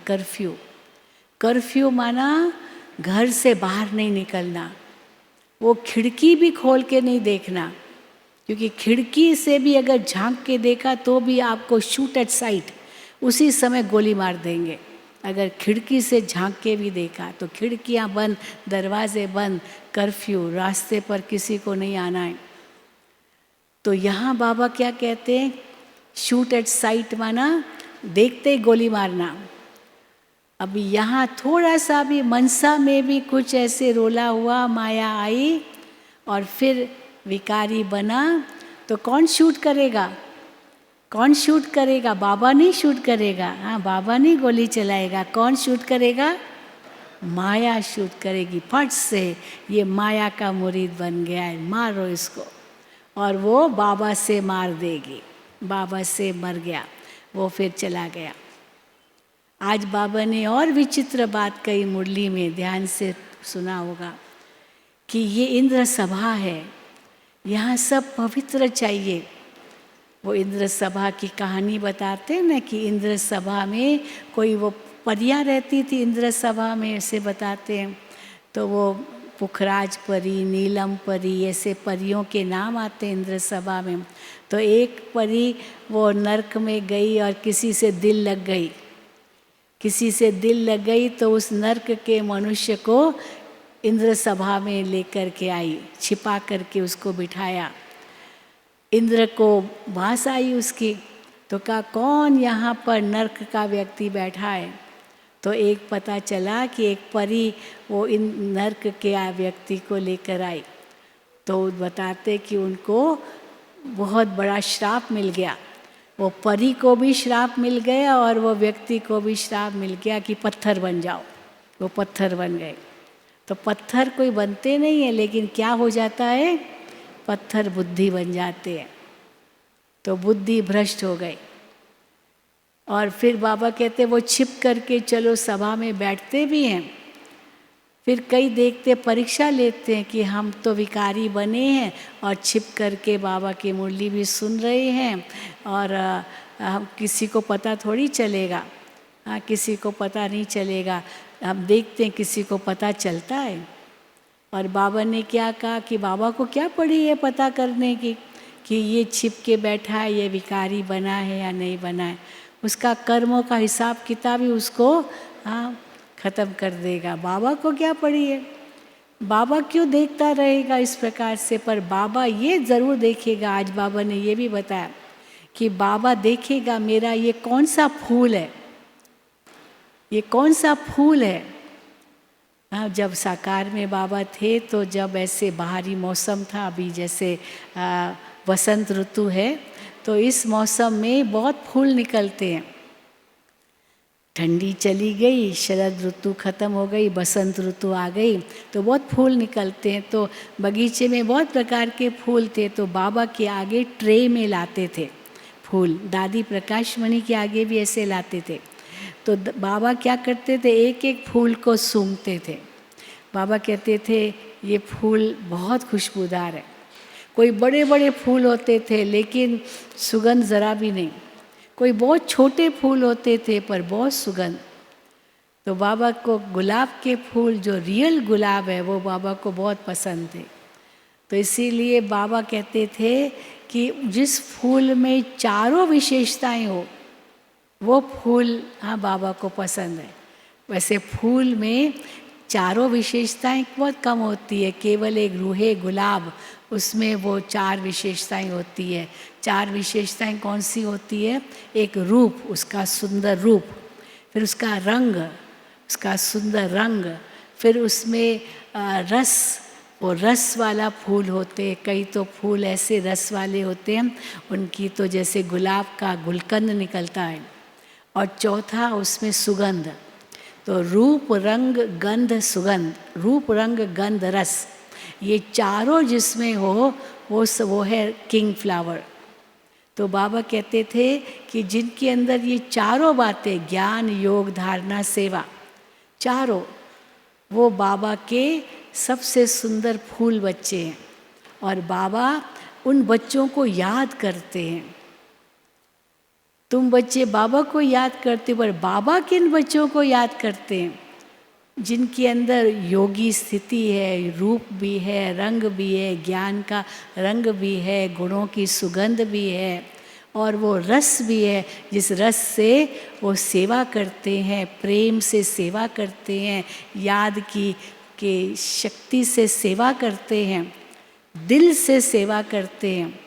कर्फ्यू माना घर से बाहर नहीं निकलना, वो खिड़की भी खोल के नहीं देखना, क्योंकि खिड़की से भी अगर झांक के देखा तो भी आपको शूट एट साइट, उसी समय गोली मार देंगे। अगर खिड़की से झांक के भी देखा तो खिड़कियां बंद, दरवाजे बंद, कर्फ्यू, रास्ते पर किसी को नहीं आना है। तो यहाँ बाबा क्या कहते हैं, शूट एट साइट माना देखते ही गोली मारना। अभी यहाँ थोड़ा सा भी मनसा में भी कुछ ऐसे रोला हुआ, माया आई और फिर विकारी बना, तो कौन शूट करेगा? कौन शूट करेगा? बाबा नहीं शूट करेगा। हाँ, बाबा नहीं गोली चलाएगा, कौन शूट करेगा? माया शूट करेगी। फट से ये माया का मुरीद बन गया है, मारो इसको, और वो बाबा से मार देगी। बाबा से मर गया, वो फिर चला गया। आज बाबा ने और विचित्र बात कही मुरली में, ध्यान से सुना होगा, कि ये इंद्र सभा है, यहाँ सब पवित्र चाहिए। वो इंद्र सभा की कहानी बताते हैं ना, कि इंद्र सभा में कोई वो परियां रहती थी, इंद्र सभा में ऐसे बताते हैं। तो वो पुखराज परी, नीलम परी, ऐसे परियों के नाम आते हैं इंद्र सभा में। तो एक परी वो नरक में गई और किसी से दिल लग गई, किसी से दिल लग गई, तो उस नरक के मनुष्य को इंद्र सभा में लेकर के आई, छिपा करके उसको बिठाया। इंद्र को बांस आई उसकी, तो कहा कौन यहाँ पर नरक का व्यक्ति बैठा है? तो एक पता चला कि एक परी वो इन नरक के व्यक्ति को लेकर आई। तो बताते कि उनको बहुत बड़ा श्राप मिल गया, वो परी को भी श्राप मिल गया और वो व्यक्ति को भी श्राप मिल गया कि पत्थर बन जाओ। वो पत्थर बन गए। तो पत्थर कोई बनते नहीं है, लेकिन क्या हो जाता है, पत्थर बुद्धि बन जाते हैं। तो बुद्धि भ्रष्ट हो गई। और फिर बाबा कहते वो छिप करके चलो सभा में बैठते भी हैं। फिर कई देखते परीक्षा लेते हैं कि हम तो विकारी बने हैं और छिप करके बाबा की मुरली भी सुन रहे हैं और हम किसी को पता थोड़ी चलेगा। हाँ, किसी को पता नहीं चलेगा। हम देखते हैं किसी को पता चलता है। और बाबा ने क्या कहा कि बाबा को क्या पड़ी है पता करने की कि ये छिप के बैठा है, ये विकारी बना है या नहीं बना है। उसका कर्मों का हिसाब किताब ही उसको हाँ ख़त्म कर देगा। बाबा को क्या पड़ी है, बाबा क्यों देखता रहेगा इस प्रकार से। पर बाबा ये ज़रूर देखेगा। आज बाबा ने ये भी बताया कि बाबा देखेगा मेरा ये कौन सा फूल है, ये कौन सा फूल है। हाँ, जब साकार में बाबा थे तो जब ऐसे बाहरी मौसम था, अभी जैसे वसंत ऋतु है, तो इस मौसम में बहुत फूल निकलते हैं। ठंडी चली गई, शरद ऋतु खत्म हो गई, बसंत ऋतु आ गई, तो बहुत फूल निकलते हैं। तो बगीचे में बहुत प्रकार के फूल थे। तो बाबा के आगे ट्रे में लाते थे फूल। दादी प्रकाश मणि के आगे भी ऐसे लाते थे। तो बाबा क्या करते थे, एक एक फूल को सूंघते थे। बाबा कहते थे ये फूल बहुत खुशबूदार है। कोई बड़े बड़े फूल होते थे लेकिन सुगंध ज़रा भी नहीं। कोई बहुत छोटे फूल होते थे पर बहुत सुगंध। तो बाबा को गुलाब के फूल, जो रियल गुलाब है, वो बाबा को बहुत पसंद थे। तो इसीलिए बाबा कहते थे कि जिस फूल में चारों विशेषताएं हो वो फूल हाँ बाबा को पसंद है। वैसे फूल में चारों विशेषताएं बहुत कम होती है। केवल एक रूहे गुलाब, उसमें वो चार विशेषताएं होती है। चार विशेषताएं कौन सी होती है, एक रूप, उसका सुंदर रूप, फिर उसका रंग, उसका सुंदर रंग, फिर उसमें रस, वो रस वाला फूल होते। कई तो फूल ऐसे रस वाले होते हैं, उनकी तो जैसे गुलाब का गुलकंद निकलता है। और चौथा उसमें सुगंध। तो रूप रंग गंध सुगंध, रूप रंग गंध रस, ये चारों जिसमें हो वो है किंग फ्लावर। तो बाबा कहते थे कि जिनके अंदर ये चारों बातें, ज्ञान योग धारणा सेवा, चारों, वो बाबा के सबसे सुंदर फूल बच्चे हैं। और बाबा उन बच्चों को याद करते हैं। तुम बच्चे बाबा को याद करते हो, पर बाबा किन बच्चों को याद करते हैं, जिनके अंदर योगी स्थिति है, रूप भी है, रंग भी है, ज्ञान का रंग भी है, गुणों की सुगंध भी है, और वो रस भी है, जिस रस से वो सेवा करते हैं, प्रेम से सेवा करते हैं, याद की के शक्ति से सेवा करते हैं, दिल से सेवा करते हैं,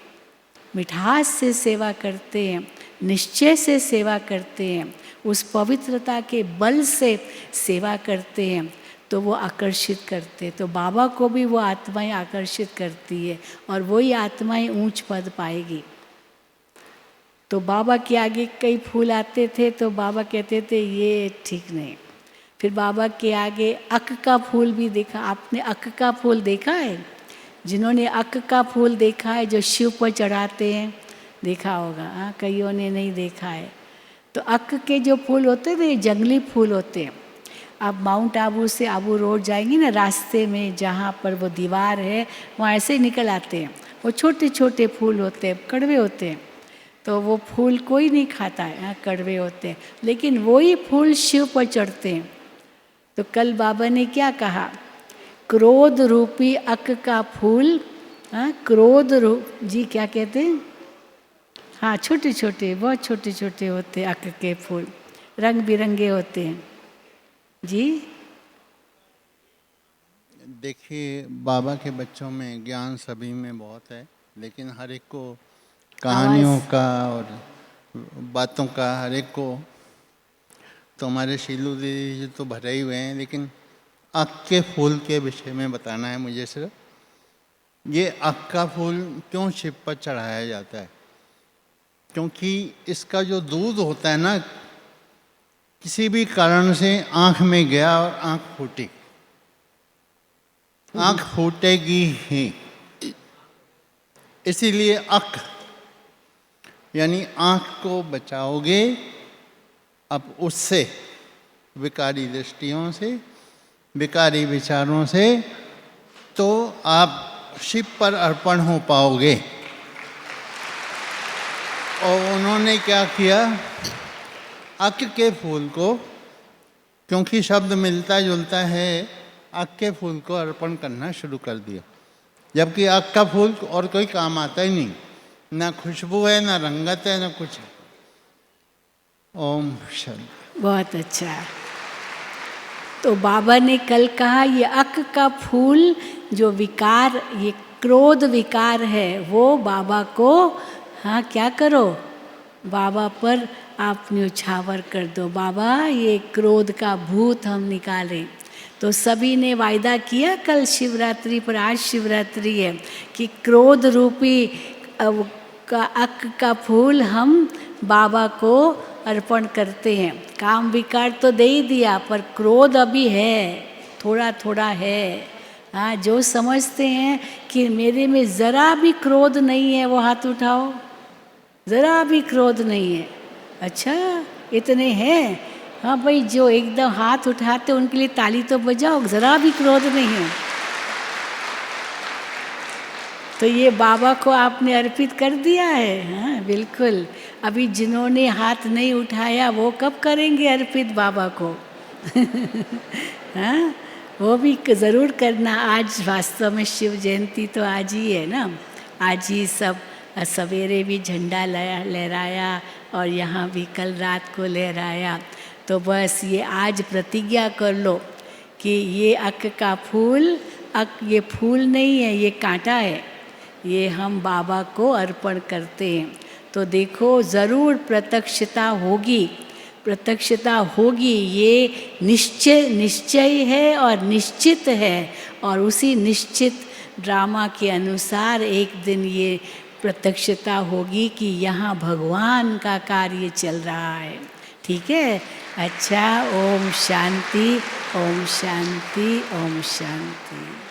मिठास से सेवा करते हैं, निश्चय से सेवा करते हैं, उस पवित्रता के बल से सेवा करते हैं, तो वो आकर्षित करते। तो बाबा को भी वो आत्माएं आकर्षित करती है और वही आत्माएं ऊंच पद पाएगी। तो बाबा के आगे कई फूल आते थे तो बाबा कहते थे ये ठीक नहीं। फिर बाबा के आगे अक का फूल भी देखा। आपने अक का फूल देखा है? जिन्होंने अक का फूल देखा है, जो शिव पर चढ़ाते हैं, देखा होगा। हाँ, कईयों ने नहीं देखा है। तो अक के जो फूल होते थे, जंगली फूल होते हैं। आप माउंट आबू से आबू रोड जाएंगी ना, रास्ते में जहाँ पर वो दीवार है, वहाँ ऐसे ही निकल आते हैं। वो छोटे छोटे फूल होते हैं, कड़वे होते हैं। तो वो फूल कोई नहीं खाता है, हाँ, कड़वे होते हैं, लेकिन वही फूल शिव पर चढ़ते हैं। तो कल बाबा ने क्या कहा, क्रोध रूपी अक का फूल, हाँ, क्रोध रूप जी क्या कहते हैं, हाँ, छोटे छोटे, बहुत छोटे छोटे होते हैं अक के फूल, रंग बिरंगे होते हैं जी। देखिए, बाबा के बच्चों में ज्ञान सभी में बहुत है, लेकिन हर एक को कहानियों का और बातों का हर एक को, तो हमारे शीलू दीदी जी तो भरे ही हुए हैं, लेकिन अक के फूल के विषय में बताना है मुझे सिर्फ। ये अक का फूल क्यों शिव पर चढ़ाया जाता है? क्योंकि इसका जो दूध होता है ना, किसी भी कारण से आँख में गया और आँख फूटी, आँख फूटेगी ही। इसीलिए अक यानी आँख को बचाओगे अब उससे, विकारी दृष्टियों से, विकारी विचारों से, तो आप शिव पर अर्पण हो पाओगे। और उन्होंने क्या किया, अक के फूल को, क्योंकि शब्द मिलता जुलता है, अक के फूल को अर्पण करना शुरू कर दिया। जबकि अक का फूल और कोई काम आता ही नहीं, ना खुशबू है, ना रंगत है, ना कुछ है। ओम शांति। बहुत अच्छा। तो बाबा ने कल कहा ये अक का फूल जो विकार, ये क्रोध विकार है, वो बाबा को, हाँ क्या करो, बाबा पर आप न्यौछावर कर दो। बाबा ये क्रोध का भूत हम निकालें। तो सभी ने वायदा किया कल शिवरात्रि पर, आज शिवरात्रि है, कि क्रोध रूपी का अक का फूल हम बाबा को अर्पण करते हैं। काम विकार तो दे ही दिया, पर क्रोध अभी है, थोड़ा थोड़ा है। हाँ, जो समझते हैं कि मेरे में ज़रा भी क्रोध नहीं है वो हाथ उठाओ। ज़रा भी क्रोध नहीं है। अच्छा, इतने हैं? हाँ भाई, जो एकदम हाथ उठाते उनके लिए ताली तो बजाओ, ज़रा भी क्रोध नहीं है। तो ये बाबा को आपने अर्पित कर दिया है। हाँ बिल्कुल। अभी जिन्होंने हाथ नहीं उठाया वो कब करेंगे अर्पित बाबा को? हाँ, वो भी ज़रूर करना। आज वास्तव में शिव जयंती तो आज ही है ना। आज ही सब सवेरे भी झंडा लहराया और यहाँ भी कल रात को लहराया। तो बस ये आज प्रतिज्ञा कर लो कि ये अक का फूल, ये फूल नहीं है, ये कांटा है, ये हम बाबा को अर्पण करते हैं। तो देखो ज़रूर प्रत्यक्षता होगी, प्रत्यक्षता होगी। ये निश्चय है और निश्चित है। और उसी निश्चित ड्रामा के अनुसार एक दिन ये प्रत्यक्षता होगी कि यहाँ भगवान का कार्य चल रहा है। ठीक है? अच्छा, ओम शांति, ओम शांति, ओम शांति।